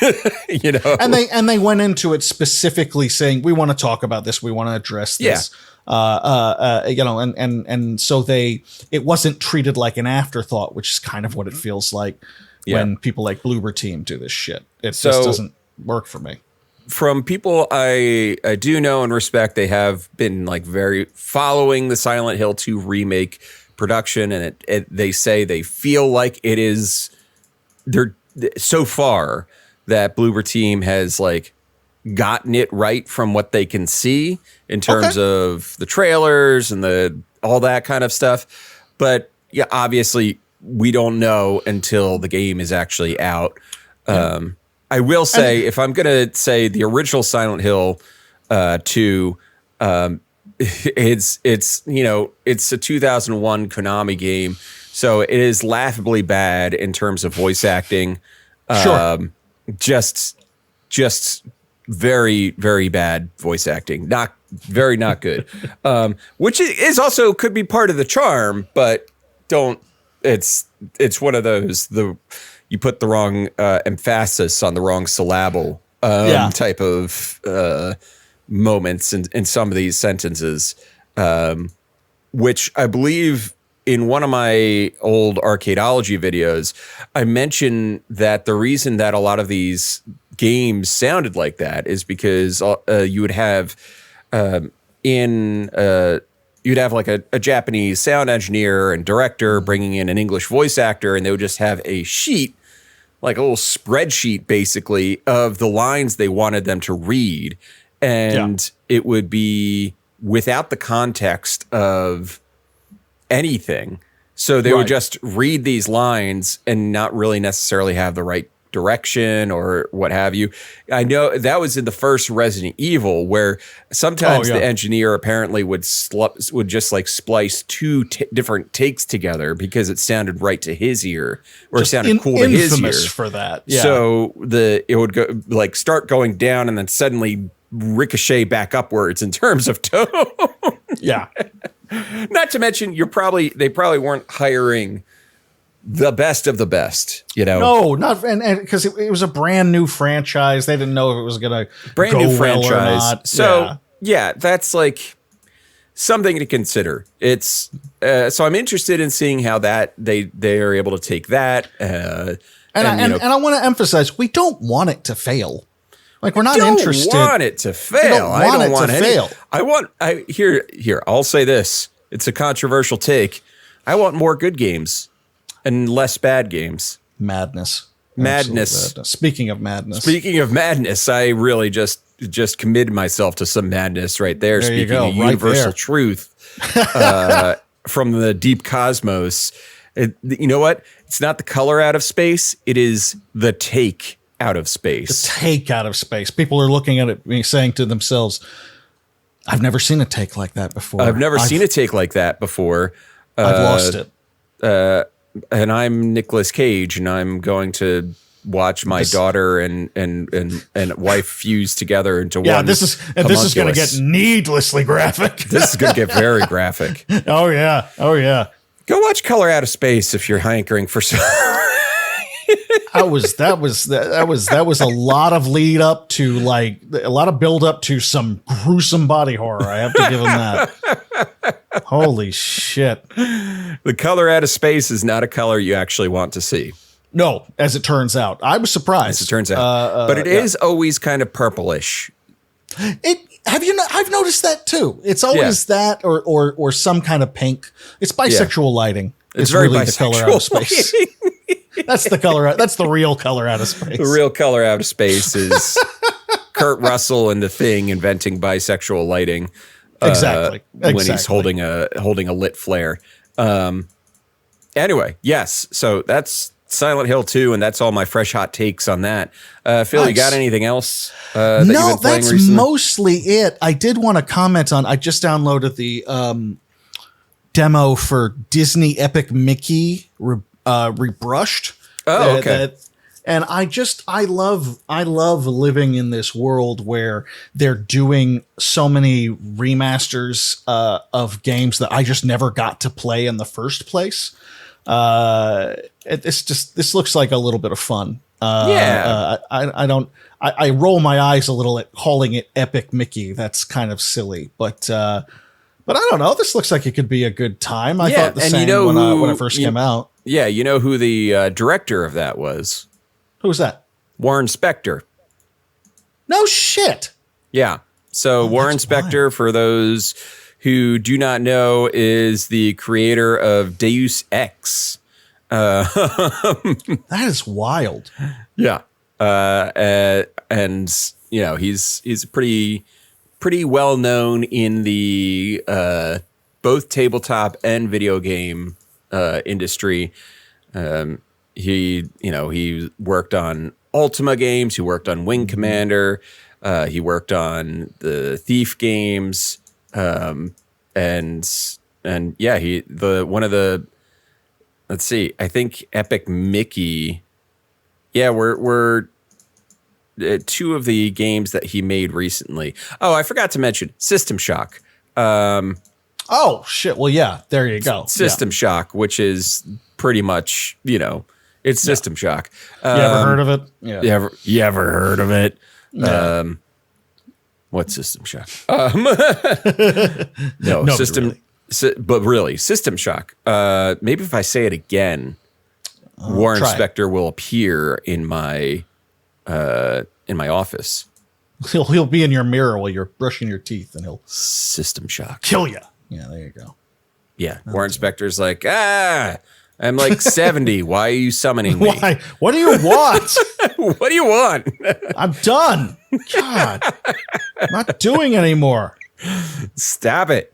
you know. And they went into it specifically saying, we want to talk about this, we want to address this, you know, and so it wasn't treated like an afterthought, which is kind of what it feels like when people like Bloober Team do this shit. It just doesn't work for me. From people I do know and respect, they have been like very following the Silent Hill 2 remake production, and they say they feel like it is they're so far that Bloober Team has like gotten it right from what they can see in terms of the trailers and all that kind of stuff. But yeah, obviously we don't know until the game is actually out. I will say, if I'm going to say the original Silent Hill 2, it's you know, it's a 2001 Konami game, so it is laughably bad in terms of voice acting. Just very, very bad voice acting. Not good. Which is also could be part of the charm, but it's one of those, you put the wrong emphasis on the wrong syllable type of moments in some of these sentences, which I believe in one of my old Arcadeology videos, I mentioned that the reason that a lot of these games sounded like that is because you would have you'd have like a Japanese sound engineer and director bringing in an English voice actor, and they would just have a sheet, like a little spreadsheet basically, of the lines they wanted them to read. And it would be without the context of anything. So they would just read these lines and not really necessarily have the right direction or what have you. I know that was in the first Resident Evil, where sometimes the engineer apparently would just like splice two different takes together because it sounded right to his ear, or it sounded cool to his ear. For that, so it would go like start going down and then suddenly ricochet back upwards in terms of tone. Not to mention, they probably weren't hiring the best of the best, you know. No, not and because it was a brand new franchise. They didn't know if it was going to brand new franchise well or not. So that's like something to consider. It's so I'm interested in seeing how that they are able to take that. And I want to emphasize, we don't want it to fail. Like, we're not interested. I don't want it to fail. I don't want it to fail. Here. I'll say this. It's a controversial take. I want more good games and less bad games. Madness. Speaking of madness, I really just committed myself to some madness right there. Speaking of universal truth from the deep cosmos. You know what? It's not the color out of space. It is the take out of space. The take out of space. People are looking at it saying to themselves, I've never seen a take like that before. I've never seen a take like that before. I've lost it. and I'm Nicolas Cage, and I'm going to watch my daughter and wife fuse together into one. Yeah, this is going to get needlessly graphic. This is going to get very graphic. Oh yeah. Go watch Color Out of Space if you're hankering for some. That was a lot of lead up to, like, a lot of build up to some gruesome body horror. I have to give him that. Holy shit. The color out of space is not a color you actually want to see. No, as it turns out. I was surprised. As it turns out. But it is always kind of purplish. I've noticed that too. It's always that or some kind of pink. It's bisexual lighting. It's very really bisexual. The color out of space. That's the color. That's the real color out of space. The real color out of space is Kurt Russell and The Thing inventing bisexual lighting. Exactly. When he's holding a lit flare. Anyway, yes. So that's Silent Hill 2, and that's all my fresh hot takes on that. Phil, nice. You got anything else that you've been playing recently? That's mostly it. I did want to comment on, I just downloaded the demo for Disney Epic Mickey rebrushed. Oh, okay. And I love living in this world where they're doing so many remasters of games that I just never got to play in the first place. This looks like a little bit of fun. I roll my eyes a little at calling it Epic Mickey. That's kind of silly, but I don't know. This looks like it could be a good time. I thought the same when it first came out. Yeah, you know who the director of that was? Who was that? Warren Spector. No shit. Yeah. So Warren Spector, for those who do not know, is the creator of Deus Ex. That is wild. Yeah. And you know, he's pretty well known in the both tabletop and video game industry. He worked on Ultima games. He worked on Wing Commander. He worked on the Thief games. Let's see, I think Epic Mickey. Yeah, we're two of the games that he made recently. Oh, I forgot to mention System Shock. Oh shit! Well, yeah, there you go. System Shock, which is pretty much, it's System Shock. You ever heard of it? Yeah. You ever heard of it? Yeah. What's System Shock? No, System. But really, System Shock. Maybe if I say it again, Warren Spector will appear in my office. He'll be in your mirror while you're brushing your teeth, and he'll System Shock kill you. Yeah, there you go. Yeah, Warren Spector's like, I'm like 70. Why are you summoning me? Why? What do you want? What do you want? I'm done. God, I'm not doing anymore. Stop it.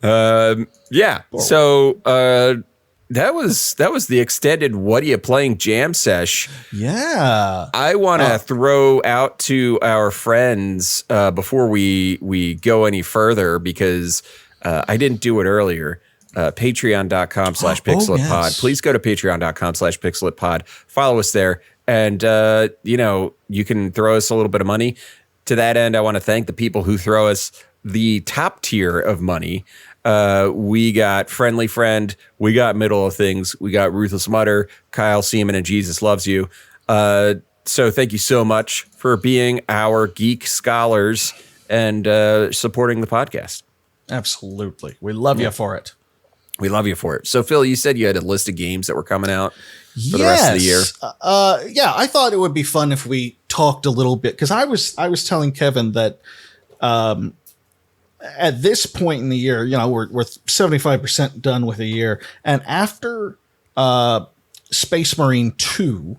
Yeah. So that was the extended Whaddya playing jam sesh. Yeah. I want to throw out to our friends before we go any further, because I didn't do it earlier. Patreon.com/pixelatpod. Yes. Please go to patreon.com/pixelatpod. Follow us there. And, you can throw us a little bit of money. To that end, I want to thank the people who throw us the top tier of money. We got Friendly Friend. We got Middle of Things. We got Ruthless Mutter, Kyle Seaman, and Jesus Loves You. So thank you so much for being our geek scholars and supporting the podcast. Absolutely. We love you for it. We love you for it. So, Phil, you said you had a list of games that were coming out for the rest of the year. Yeah, I thought it would be fun if we talked a little bit, because I was telling Kevin that at this point in the year, we're 75% done with a year, and after Space Marine 2,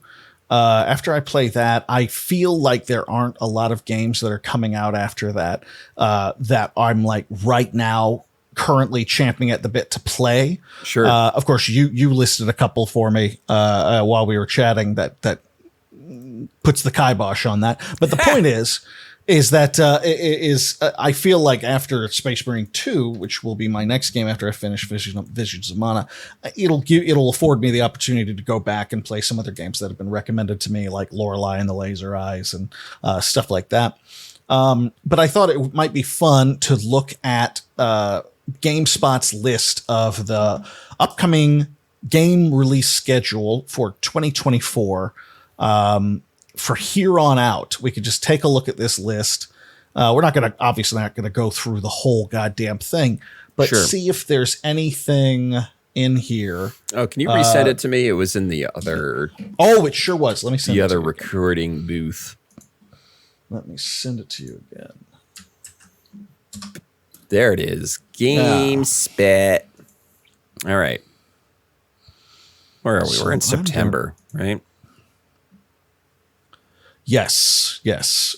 after I play that, I feel like there aren't a lot of games that are coming out after that that I'm like right now currently champing at the bit to play. Sure. Of course, you listed a couple for me while we were chatting that puts the kibosh on that. But the point is is that I feel like after Space Marine 2, which will be my next game after I finish Visions of Mana, it'll afford me the opportunity to go back and play some other games that have been recommended to me, like Lorelei and the Laser Eyes and stuff like that. But I thought it might be fun to look at GameSpot's list of the upcoming game release schedule for 2024. For here on out, we could just take a look at this list. We're obviously not going to go through the whole goddamn thing, but see if there's anything in here. Oh, can you resend it to me? It was in the other. Oh, it sure was. Let me send the it other to you recording booth. Let me send it to you again. There it is. GameSpot. All right. Where are we? So We're in September, right? Yes. It is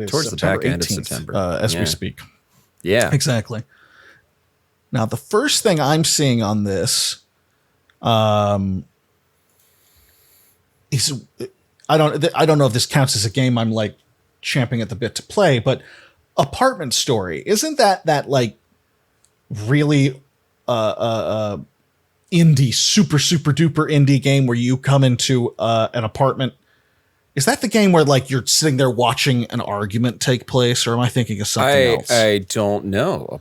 towards September the back end 18th, of September, as we speak. Yeah, exactly. Now, the first thing I'm seeing on this, is I don't know if this counts as a game I'm like champing at the bit to play, but Apartment Story, isn't that like really indie, super duper indie game where you come into an apartment? Is that the game where like you're sitting there watching an argument take place, or am I thinking of something else? I don't know.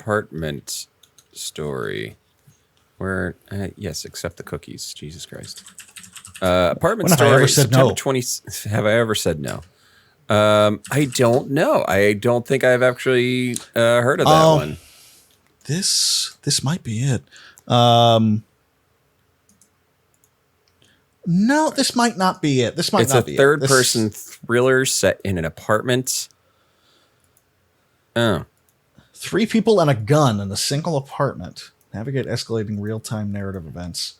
Apartment Story. Where yes, accept the cookies. Jesus Christ. Apartment Story. Have I ever said September no? 20. Have I ever said no? I don't know. I don't think I've actually heard of that one. This might be it. No, this might not be it. This might not be it. It's a third-person thriller set in an apartment. Oh. 3 people and a gun in a single apartment. Navigate escalating real-time narrative events.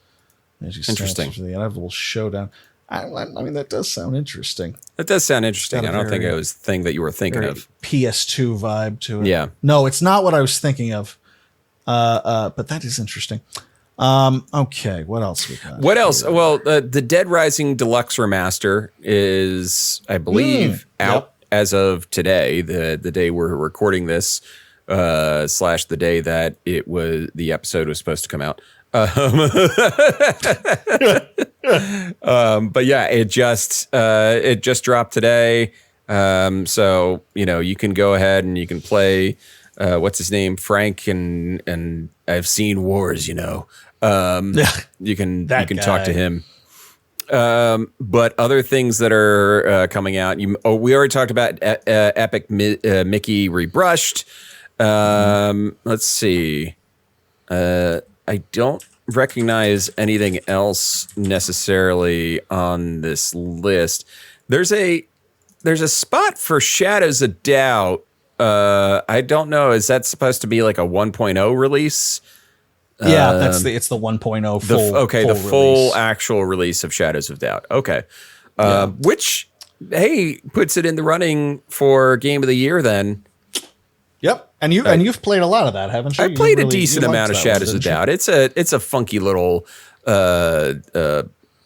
As you Interesting. To the inevitable showdown. I mean, that does sound interesting. That does sound interesting. Got a I don't think very- it was the thing that you were thinking of. PS2 vibe to it. Yeah. No, it's not what I was thinking of. But that is interesting. Okay, what else we got? What else? Well, the Dead Rising Deluxe Remaster is, I believe, out as of today, the day we're recording this, / the day that the episode was supposed to come out. But yeah, it just dropped today. So you can go ahead and you can play. What's his name? Frank and I've seen wars. You can talk to him. But other things that are coming out. We already talked about Epic Mickey Rebrushed. Let's see. I don't recognize anything else necessarily on this list. There's a spot for Shadows of Doubt. I don't know. Is that supposed to be like a 1.0 release? Yeah, it's the 1.0 the full release. Actual release of Shadows of Doubt. Okay. Yeah. Which, hey, puts it in the running for Game of the Year then. Yep. And you've played a lot of that, haven't you? I played a decent amount of Shadows of Doubt. It's a funky little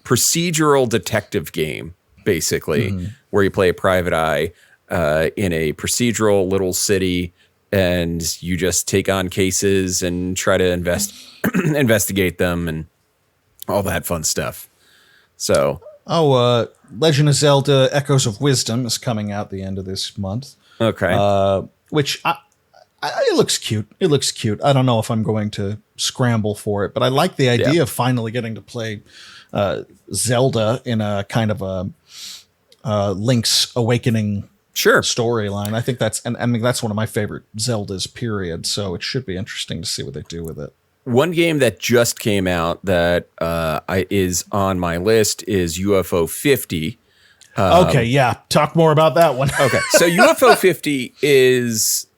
procedural detective game, basically, where you play a private eye in a procedural little city, and you just take on cases and try to investigate them and all that fun stuff. So, Legend of Zelda: Echoes of Wisdom is coming out the end of this month. okay. Which it looks cute. It looks cute. I don't know if I'm going to scramble for it, but I like the idea of finally getting to play Zelda in a kind of a Link's Awakening storyline. I think that's one of my favorite Zeldas, period. So it should be interesting to see what they do with it. One game that just came out that is on my list is UFO 50. Okay, yeah. Talk more about that one. Okay, so UFO 50 is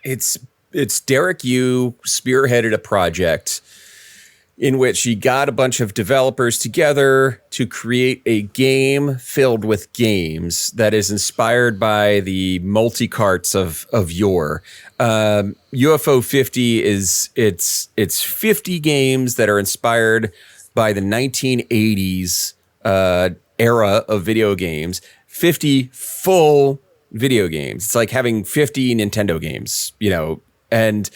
it's Derek Yu spearheaded a project in which he got a bunch of developers together to create a game filled with games that is inspired by the multi-carts of yore. UFO 50 is it's 50 games that are inspired by the 1980s era of video games. 50 full video games. It's like having 50 Nintendo games, and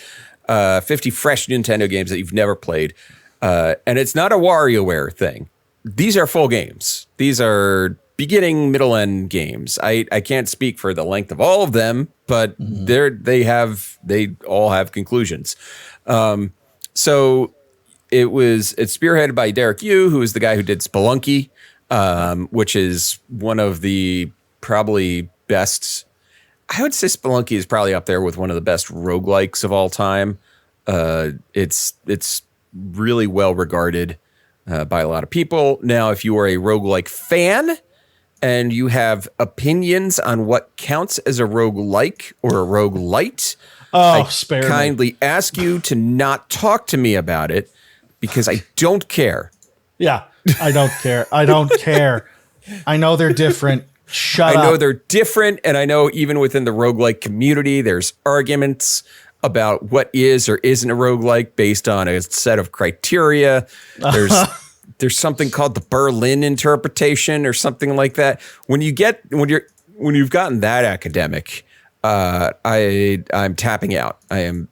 50 fresh Nintendo games that you've never played. And it's not a WarioWare thing. These are full games. These are beginning, middle, end games. I can't speak for the length of all of them, but they all have conclusions. So it's spearheaded by Derek Yu, who is the guy who did Spelunky, which is one of the probably best. I would say Spelunky is probably up there with one of the best roguelikes of all time. It's really well regarded by a lot of people. Now, if you are a roguelike fan and you have opinions on what counts as a roguelike or a roguelite, spare me. Kindly ask you to not talk to me about it because I don't care. Yeah, I don't care. I don't care. I know they're different. Shut up. I know they're different, and I know even within the roguelike community, there's arguments about what is or isn't a roguelike based on a set of criteria. There's something called the Berlin interpretation or something like that. When you've gotten that academic, I'm tapping out. I'm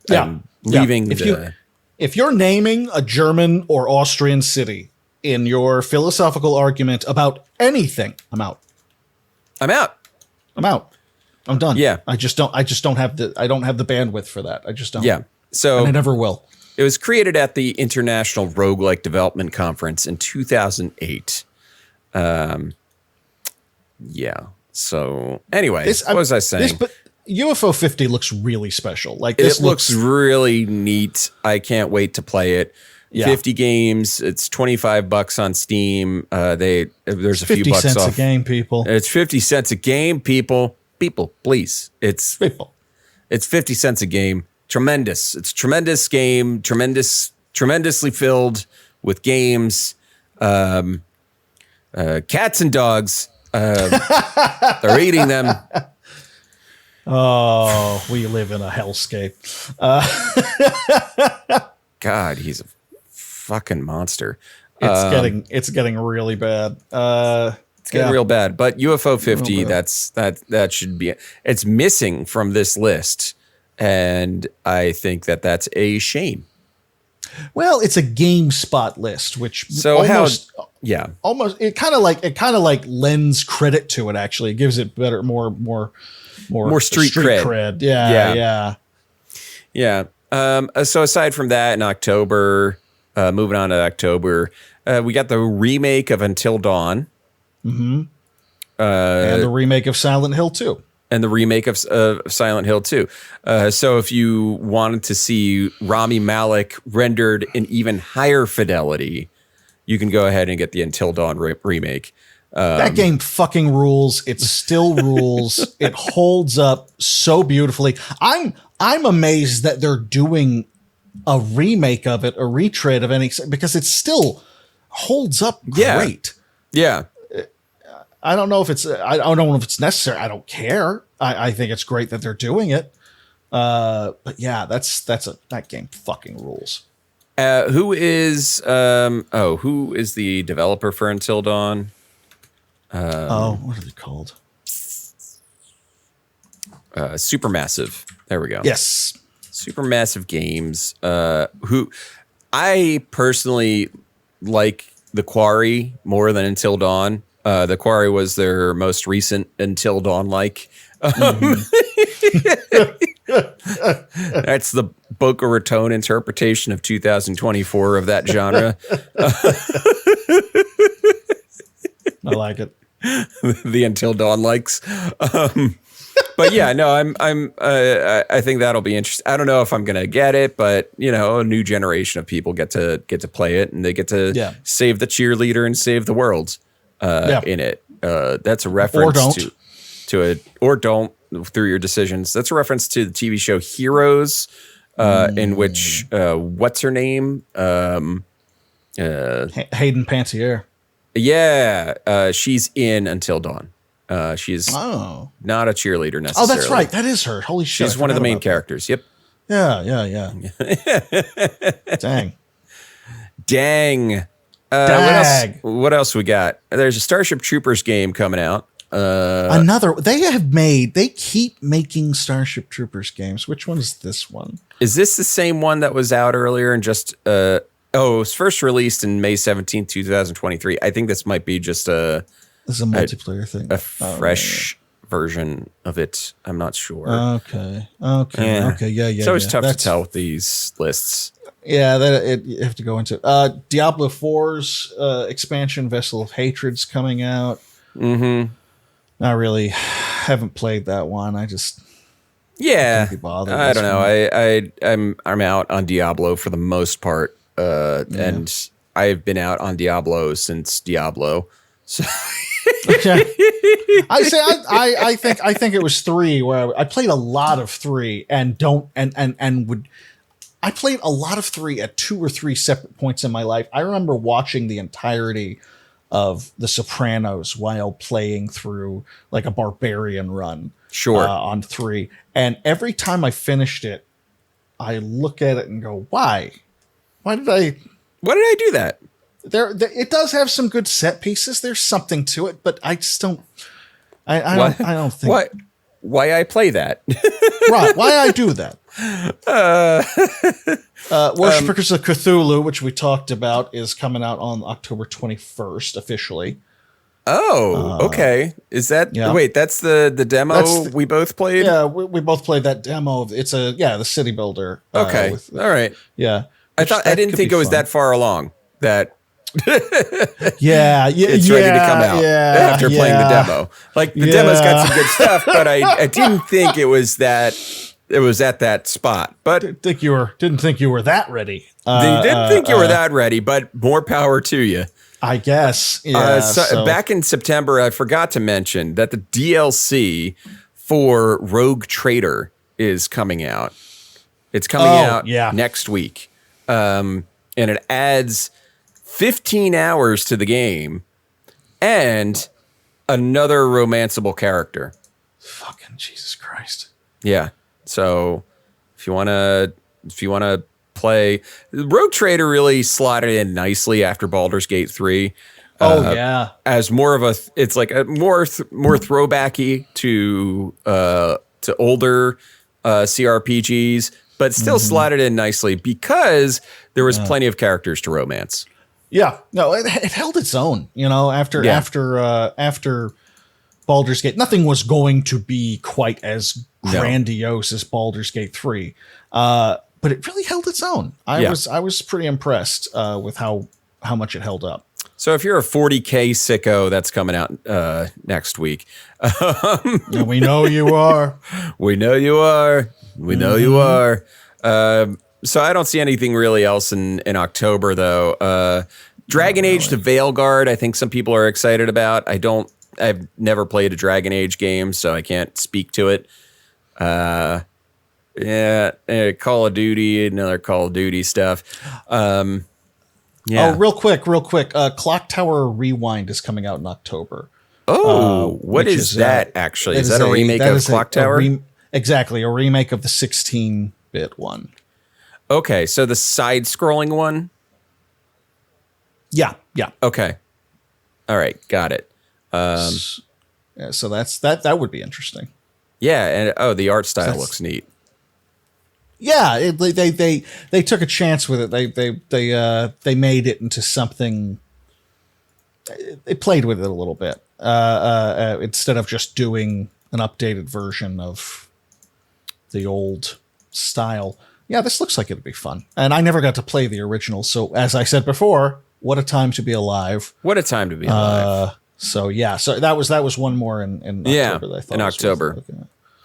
leaving. If you're naming a German or Austrian city in your philosophical argument about anything, I'm out. I'm out. I'm done. Yeah. I don't have the bandwidth for that. I just don't. Yeah. So and I never will. It was created at the International Roguelike Development Conference in 2008. Yeah. So anyway, what was I saying? But UFO 50 looks really special. Like it looks really neat. I can't wait to play it. Yeah. 50 games. It's $25 on Steam. There's a few bucks 50 cents off. a game, people. It's 50 cents a game, people. People, please. It's 50 cents a game. Tremendous. It's a tremendous game. Tremendously filled with games. Cats and dogs. They're eating them. Oh, we live in a hellscape. God, he's a fucking monster. It's getting really bad. It's getting real bad. But UFO 50, that should be. It's missing from this list, and I think that's a shame. Well, it's a GameSpot list, which almost it kind of like lends credit to it. Actually, it gives it better, more street cred. Yeah. So aside from that, in October, moving on to October, we got the remake of Until Dawn. Mm-hmm. And the remake of Silent Hill 2. And the remake of Silent Hill 2. So if you wanted to see Rami Malek rendered in even higher fidelity, you can go ahead and get the Until Dawn remake. That game fucking rules. It still rules. It holds up so beautifully. I'm amazed that they're doing a remake of it, a retread of any, because it still holds up great. Yeah. I don't know if it's necessary. I don't care. I think it's great that they're doing it. But yeah, that game fucking rules. Who is the developer for Until Dawn? What are they called? Supermassive. There we go. Yes. Supermassive Games. Who I personally like The Quarry more than Until Dawn. The Quarry was their most recent Until Dawn like. That's the Boca Raton interpretation of 2024 of that genre. I like it. The Until Dawn likes. But yeah, no, I think that'll be interesting. I don't know if I'm gonna get it, but a new generation of people get to play it, and they get to save the cheerleader and save the world in it. That's a reference to it, or don't through your decisions. That's a reference to the TV show Heroes, in which what's her name? Hayden Panettiere. Yeah, she's in Until Dawn. She's not a cheerleader necessarily. Oh, that's right. That is her. Holy shit. She's one of the main characters. Yep. Yeah. Dang. What else we got? There's a Starship Troopers game coming out. They keep making Starship Troopers games. Which one is this one? Is this the same one that was out earlier and just it was first released in May 17th, 2023. I think this might be just This is a multiplayer thing. a fresh version of it. I'm not sure. Okay. Yeah. It's always tough to tell with these lists. Yeah, you have to go into Diablo 4's expansion, Vessel of Hatred's coming out. Mm-hmm. Not really. Haven't played that one. I just I can't be bothered. I don't know. I'm out on Diablo for the most part, and I've been out on Diablo since Diablo. So I think it was 3 where I played a lot of 3 and would. I played a lot of 3 at 2 or 3 separate points in my life. I remember watching the entirety of The Sopranos while playing through like a barbarian run. Sure. On 3. And every time I finished it, I look at it and go, why? Why did I do that? It does have some good set pieces. There's something to it, but I just don't. I don't think. Why I play that? Right? Why I do that? Worshippers of Cthulhu, which we talked about, is coming out on October 21st officially. Oh, okay. Is that wait? That's the demo we both played. Yeah, we both played that demo. It's the city builder. Okay, all right. Yeah, I didn't think it was that far along. That it's ready to come out after playing the demo. Like the demo's got some good stuff, but I didn't think it was that. It was at that spot, but didn't think you were that ready. Didn't think you were that ready, but more power to you. I guess. Yeah. Back in September, I forgot to mention that the DLC for Rogue Trader is coming out. It's coming out next week, and it adds 15 hours to the game and another romanceable character. Fucking Jesus Christ! Yeah. So if you want to play, Rogue Trader really slotted in nicely after Baldur's Gate 3. As more of it's like a more throwbacky to older CRPGs, but still slotted in nicely because there was plenty of characters to romance. Yeah, no, it held its own. After Baldur's Gate, nothing was going to be quite as grandiose as Baldur's Gate 3, but it really held its own. I was pretty impressed with how much it held up. So if you're a 40K sicko, that's coming out next week. We know you are. We know you are. We know you are. So I don't see anything really else in October though. Dragon Age: The Veilguard, I think some people are excited about. I've never played a Dragon Age game, so I can't speak to it. Call of Duty, another Call of Duty stuff. Oh, real quick. Clock Tower Rewind is coming out in October. Oh, what is that actually? Is that a remake of Clock Tower? Exactly, a remake of the 16-bit one. Okay, so the side-scrolling one? Yeah. Okay. All right, got it. So that would be interesting. Yeah, and the art style looks neat. Yeah, they took a chance with it. They made it into something. They played with it a little bit instead of just doing an updated version of the old style. Yeah, this looks like it'd be fun. And I never got to play the original, so as I said before, what a time to be alive! What a time to be alive! So that was one more in October. That I thought in October.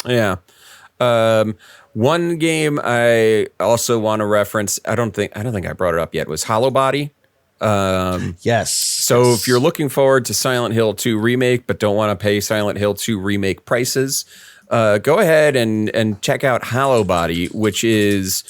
Yeah. One game I also want to reference. I don't think I brought it up yet. Was Hollow Body. Yes. So if you're looking forward to Silent Hill 2 remake, but don't want to pay Silent Hill 2 remake prices, go ahead and check out Hollow Body, which is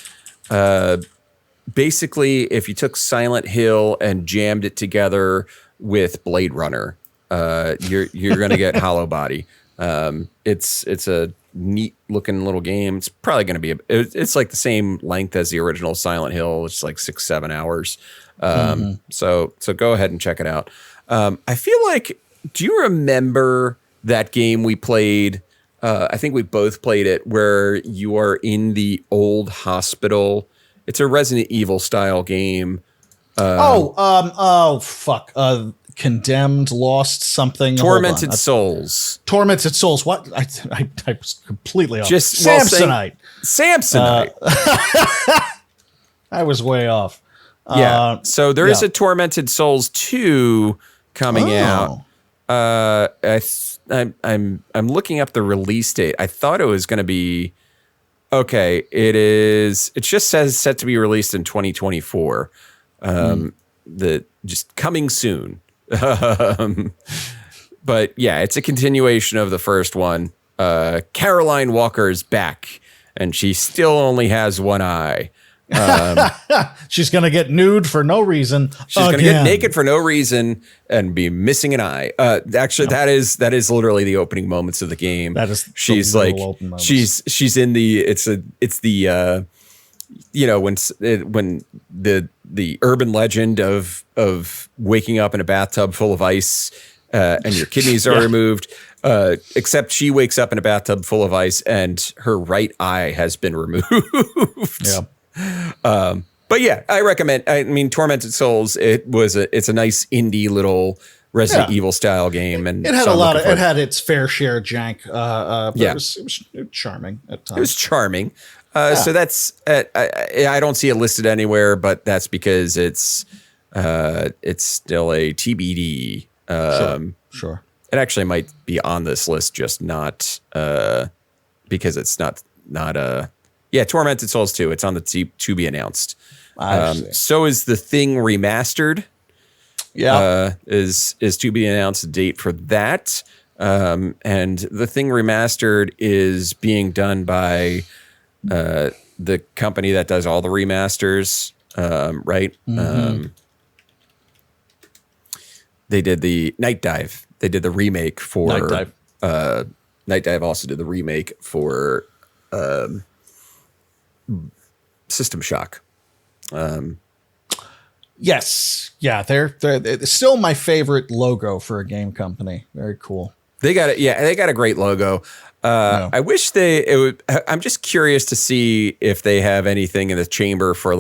basically if you took Silent Hill and jammed it together with Blade Runner, you're gonna get Hollow Body. It's a neat looking little game. It's probably going to be it's like the same length as the original Silent Hill. It's like 6-7 hours. So go ahead and check it out. I feel like, do you remember that game we played. I think we both played it, where you are in the old hospital. It's a Resident Evil style game. Fuck. Condemned, Lost, something. Tormented Souls. Tormented Souls. What? I was completely off. Just Samsonite. Samsonite. I was way off. Yeah. So there is a Tormented Souls 2 coming out. I'm looking up the release date. I thought it was going to be okay. It is. It just says set to be released in 2024. The just coming soon. But yeah, it's a continuation of the first one. Caroline Walker's back, and she still only has one eye. She's gonna get nude for no reason. She's gonna get naked for no reason and be missing an eye. Actually, that is literally the opening moments of the game. That is. She's like she's in the it's the when the urban legend of waking up in a bathtub full of ice and your kidneys are removed. Except she wakes up in a bathtub full of ice and her right eye has been removed. Yeah. But yeah, I recommend. I mean, Tormented Souls. It's a nice indie little Resident Evil style game, and it had it had its fair share of jank. But it was charming at times. It was charming. So that's I don't see it listed anywhere, but that's because it's still a TBD. Sure. It actually might be on this list, just not because it's not Tormented Souls 2. It's on the to be announced. So is The Thing Remastered. Yeah. Is to be announced a date for that. And The Thing Remastered is being done by the company that does all the remasters, right? Mm-hmm. They did the Night Dive. They did the remake for Night Dive. Night Dive also did the remake for System Shock. Yes. Yeah, they're still my favorite logo for a game company. Very cool. They got it. Yeah, they got a great logo. I wish I'm just curious to see if they have anything in the chamber for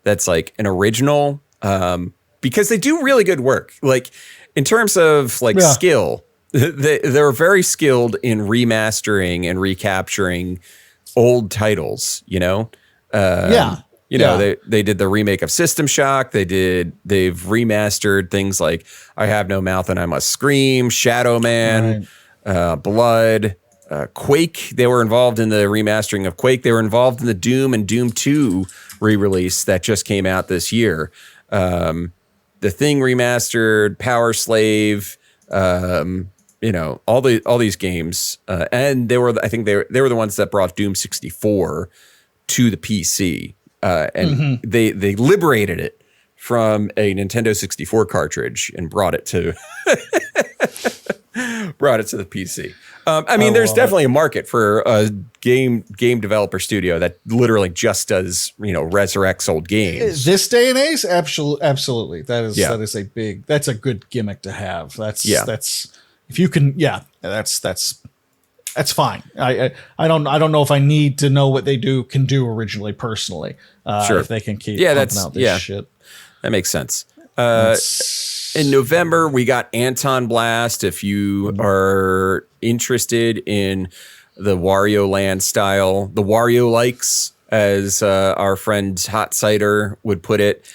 that's like an original, because they do really good work. Like in terms of skill, they're very skilled in remastering and recapturing old titles, They did the remake of System Shock. They've remastered things like I Have No Mouth and I Must Scream, Shadow Man, Blood, Quake. They were involved in the remastering of Quake. They were involved in the Doom and Doom 2 re-release that just came out this year. The Thing remastered, Power Slave, all these games, and they were the ones that brought Doom 64 to the PC, and they liberated it from a Nintendo 64 cartridge and brought it to the PC. There's definitely a market for a game developer studio that literally just does resurrects old games. This day and age, absolutely. That's a good gimmick to have. That's if you can, that's fine. I don't know if I need to know what they can do originally personally. Sure. If they can keep pumping out this shit. That makes sense. In November, we got Anton Blast. If you are interested in the Wario Land style, the Wario likes, as our friend Hot Cider would put it.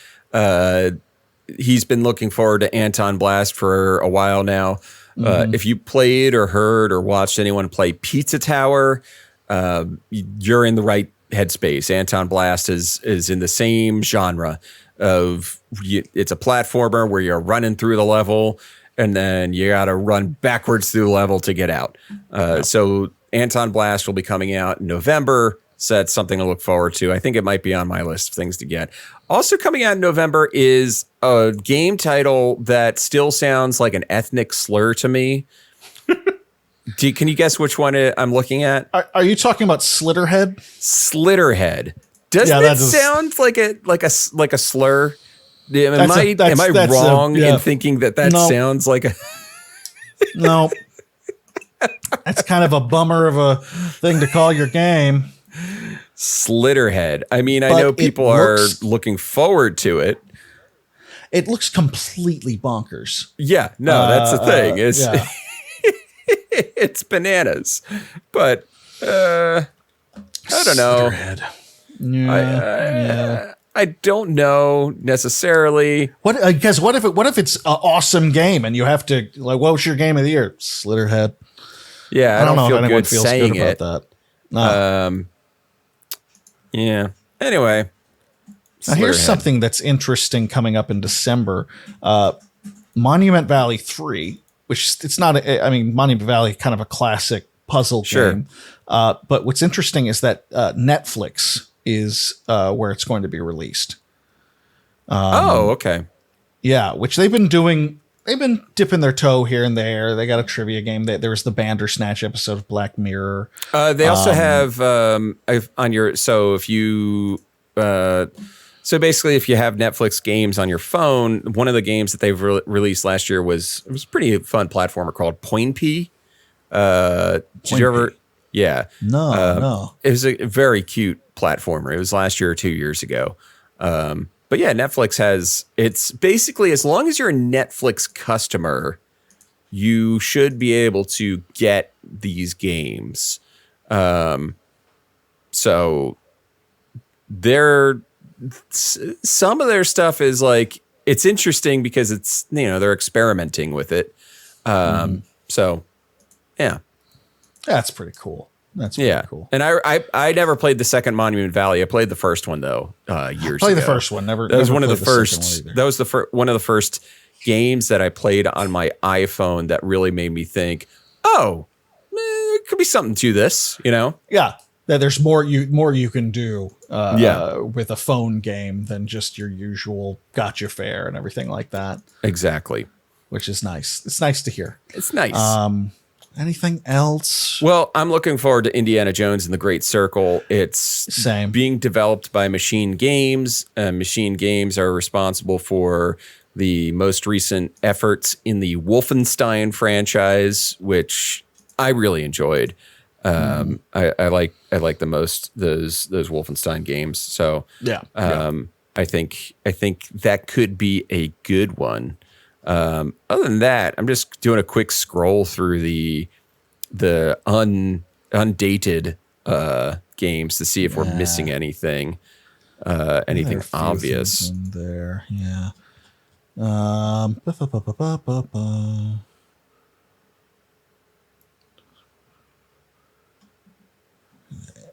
He's been looking forward to Anton Blast for a while now. If you played or heard or watched anyone play Pizza Tower, you're in the right headspace. Anton Blast is in the same genre of it's a platformer where you're running through the level and then you got to run backwards through the level to get out. So Anton Blast will be coming out in November. So that's something to look forward to. I think it might be on my list of things to get. Also coming out in November is a game title that still sounds like an ethnic slur to me. Can you guess which one I'm looking at? Are you talking about Slitterhead? Slitterhead. Doesn't it sound like a slur? Am I wrong in thinking that sounds like a? No. That's kind of a bummer of a thing to call your game. Slitterhead. I mean, I But know it people are looks- looking forward to it. It looks completely bonkers. Yeah, no, that's the thing. It's Yeah. it's bananas. But I don't know. Slitterhead. Yeah. I don't know necessarily. Because what if it's an awesome game and you have to like, what was your game of the year? Slitterhead. Yeah, I don't know feel if anyone good feels saying good it. about that. No. Yeah. Anyway. Now here's Slitterhead. something that's interesting coming up in December. Monument Valley 3, which it's not, Monument Valley, kind of a classic puzzle Sure. game. But what's interesting is that Netflix is where it's going to be released. Okay. Yeah, which they've been doing. They've been dipping their toe here and there. They got a trivia game. There was the Bandersnatch episode of Black Mirror. They also have on your if you so basically if you have Netflix games on your phone, one of the games that they've released last year was a pretty fun platformer called Point P. Did you ever? Yeah. No. It was a very cute platformer. It was last year or 2 years ago. But yeah, Netflix it's basically as long as you're a Netflix customer, you should be able to get these games. So some of their stuff is like, it's interesting because it's, they're experimenting with it. So yeah. That's pretty cool. That's pretty cool. And I never played the second Monument Valley. I played the first one though, years Play ago. the first one. Never. That was never one of the played second first. one either. That was one of the first games that I played on my iPhone that really made me think, oh, there could be something to this, Yeah. That there's more you can do Yeah. with a phone game than just your usual gotcha fare and everything like that, Exactly. which is nice. It's nice to hear. It's nice. Anything else? Well, I'm looking forward to Indiana Jones and the Great Circle. It's Same. being developed by Machine Games. Machine Games are responsible for the most recent efforts in the Wolfenstein franchise, which I really enjoyed. I like the most those Wolfenstein games. So Yeah. I think that could be a good one. Other than that, I'm just doing a quick scroll through the undated games to see if we're missing anything There are anything a few obvious. things in there. Yeah.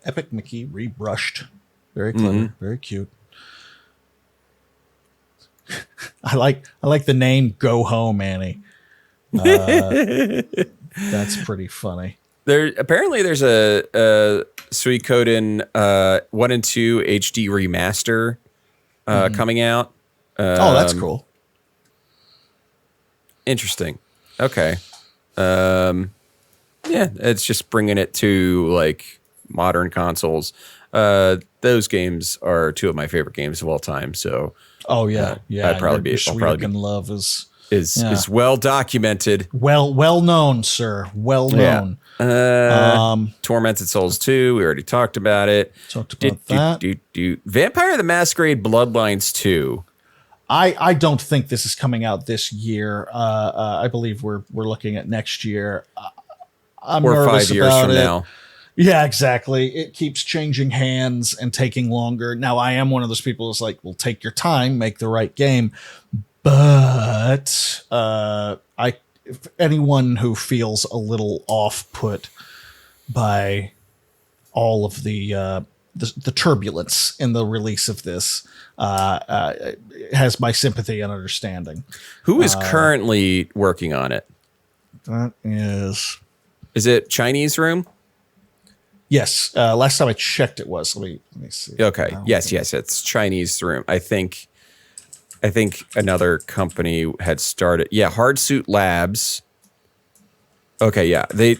Epic Mickey rebrushed. Very clever. Very cute. I like the name Go Home Annie. That's pretty funny. There's a Suikoden 1 and 2 HD remaster coming out. Oh, that's cool. Interesting. Okay. Yeah, it's just bringing it to like modern consoles. Those games are two of my favorite games of all time. So Oh yeah, yeah. I'll probably be love is well documented. well known, sir. Well known. Tormented Souls 2. We already talked about it. Talked about that. Vampire the Masquerade Bloodlines 2. I don't think this is coming out this year. I believe we're looking at next year. I'm Or nervous 5 years about from it. now. Yeah, exactly. It keeps changing hands and taking longer. Now, I am one of those people who's like, well, take your time, make the right game. But if anyone who feels a little off-put by all of the turbulence in the release of this has my sympathy and understanding. Who is currently working on it? That is... Is it Chinese Room? Yes. Last time I checked, it was. Let me see. Okay. Yes. It's Chinese Room. I think another company had started. Yeah, Hardsuit Labs. Okay, yeah. They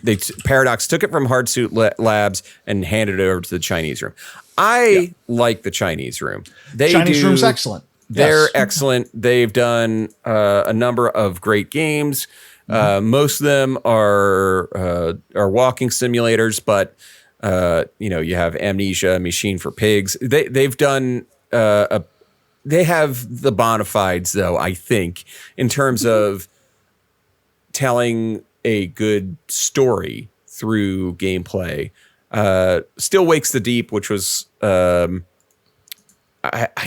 Paradox took it from Hardsuit Labs and handed it over to the Chinese Room. I like the Chinese Room. Chinese Room's excellent. They're Yes. excellent. They've done a number of great games. Most of them are walking simulators, but you have Amnesia, Machine for Pigs. They've done they have the bona fides, though, I think, in terms of telling a good story through gameplay. Still Wakes the Deep, which was I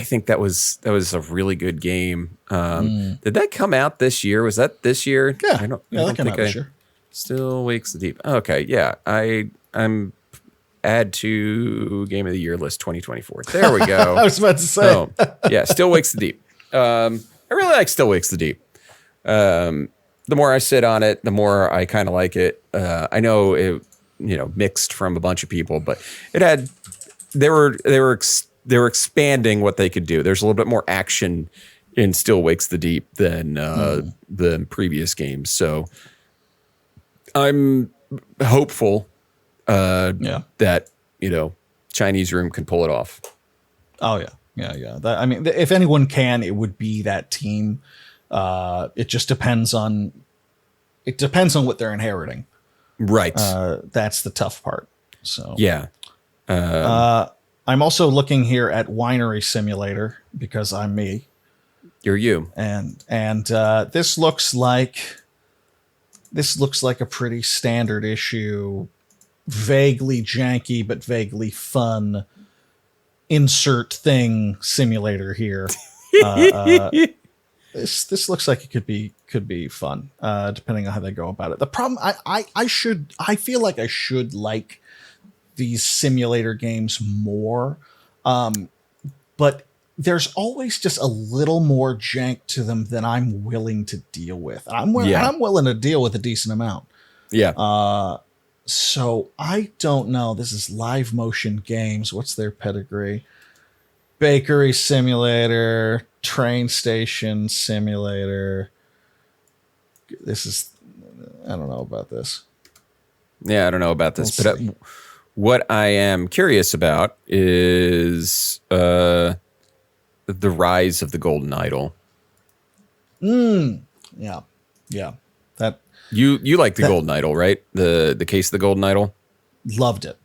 think that was a really good game. Did that come out this year? Was that this year? Yeah, I don't that came think out this year. Still Wakes the Deep. Okay, yeah. I'm add to Game of the Year list 2024. There we go. I was about to say. So, yeah, Still Wakes the Deep. I really like Still Wakes the Deep. The more I sit on it, the more I kind of like it. I know it, mixed from a bunch of people, but it had they were expanding what they could do. There's a little bit more action in Still Wakes the Deep than the previous games. So I'm hopeful that Chinese Room can pull it off. Oh yeah. If anyone can, it would be that team. It just depends on what they're inheriting. Right. That's the tough part. So yeah. I'm also looking here at Winery Simulator because I'm me. You're you. And this looks like a pretty standard issue, vaguely janky but vaguely fun insert thing simulator here. This looks like it could be fun, depending on how they go about it. The problem, I feel like I should like these simulator games more, but there's always just a little more jank to them than I'm willing to deal with. I'm willing to deal with a decent amount. Yeah. So I don't know. This is Live Motion Games. What's their pedigree? Bakery Simulator, Train Station Simulator. I don't know about this. Yeah, I don't know about this, but what I am curious about is the rise of the Golden Idol. Yeah. That you like the Golden Idol, right? The case of the Golden Idol. Loved it.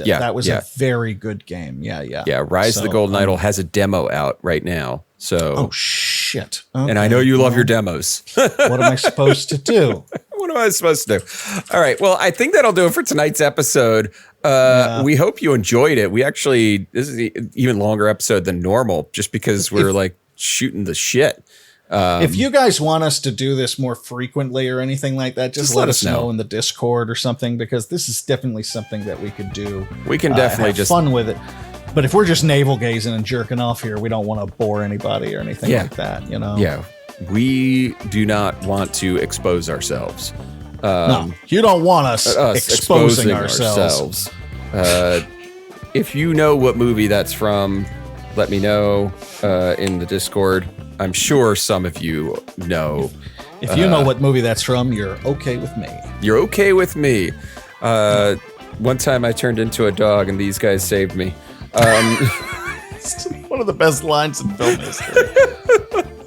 Yeah, that was a very good game. Yeah. Yeah, Rise of the Golden Idol has a demo out right now. So oh shit! Okay, and I know you love your demos. What am I supposed to do? What am I supposed to do? All right. Well, I think that'll do it for tonight's episode. We hope you enjoyed it. This is an even longer episode than normal, just because we're like shooting the shit. If you guys want us to do this more frequently or anything like that, just let us know in the Discord or something, because this is definitely something that we could do. We can definitely have fun with it. But if we're just navel gazing and jerking off here, we don't want to bore anybody or anything like that, Yeah. We do not want to expose ourselves. No, you don't want us exposing ourselves. If you know what movie that's from, let me know in the Discord. I'm sure some of you know. If you know what movie that's from, you're okay with me. You're okay with me. One time I turned into a dog and these guys saved me. It's one of the best lines in film history.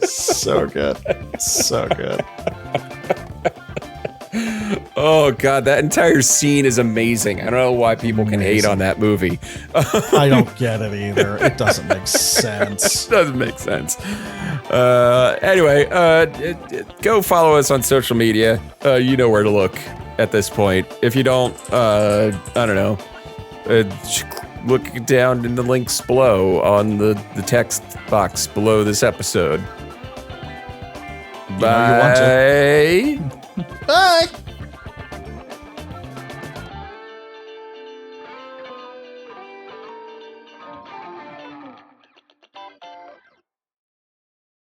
So good. So good. Oh, God, that entire scene is amazing. I don't know why people can hate on that movie. I don't get it either. It doesn't make sense. It doesn't make sense. Anyway, go follow us on social media. You know where to look at this point. If you don't, I don't know. Look down in the links below on the text box below this episode. Bye. Bye.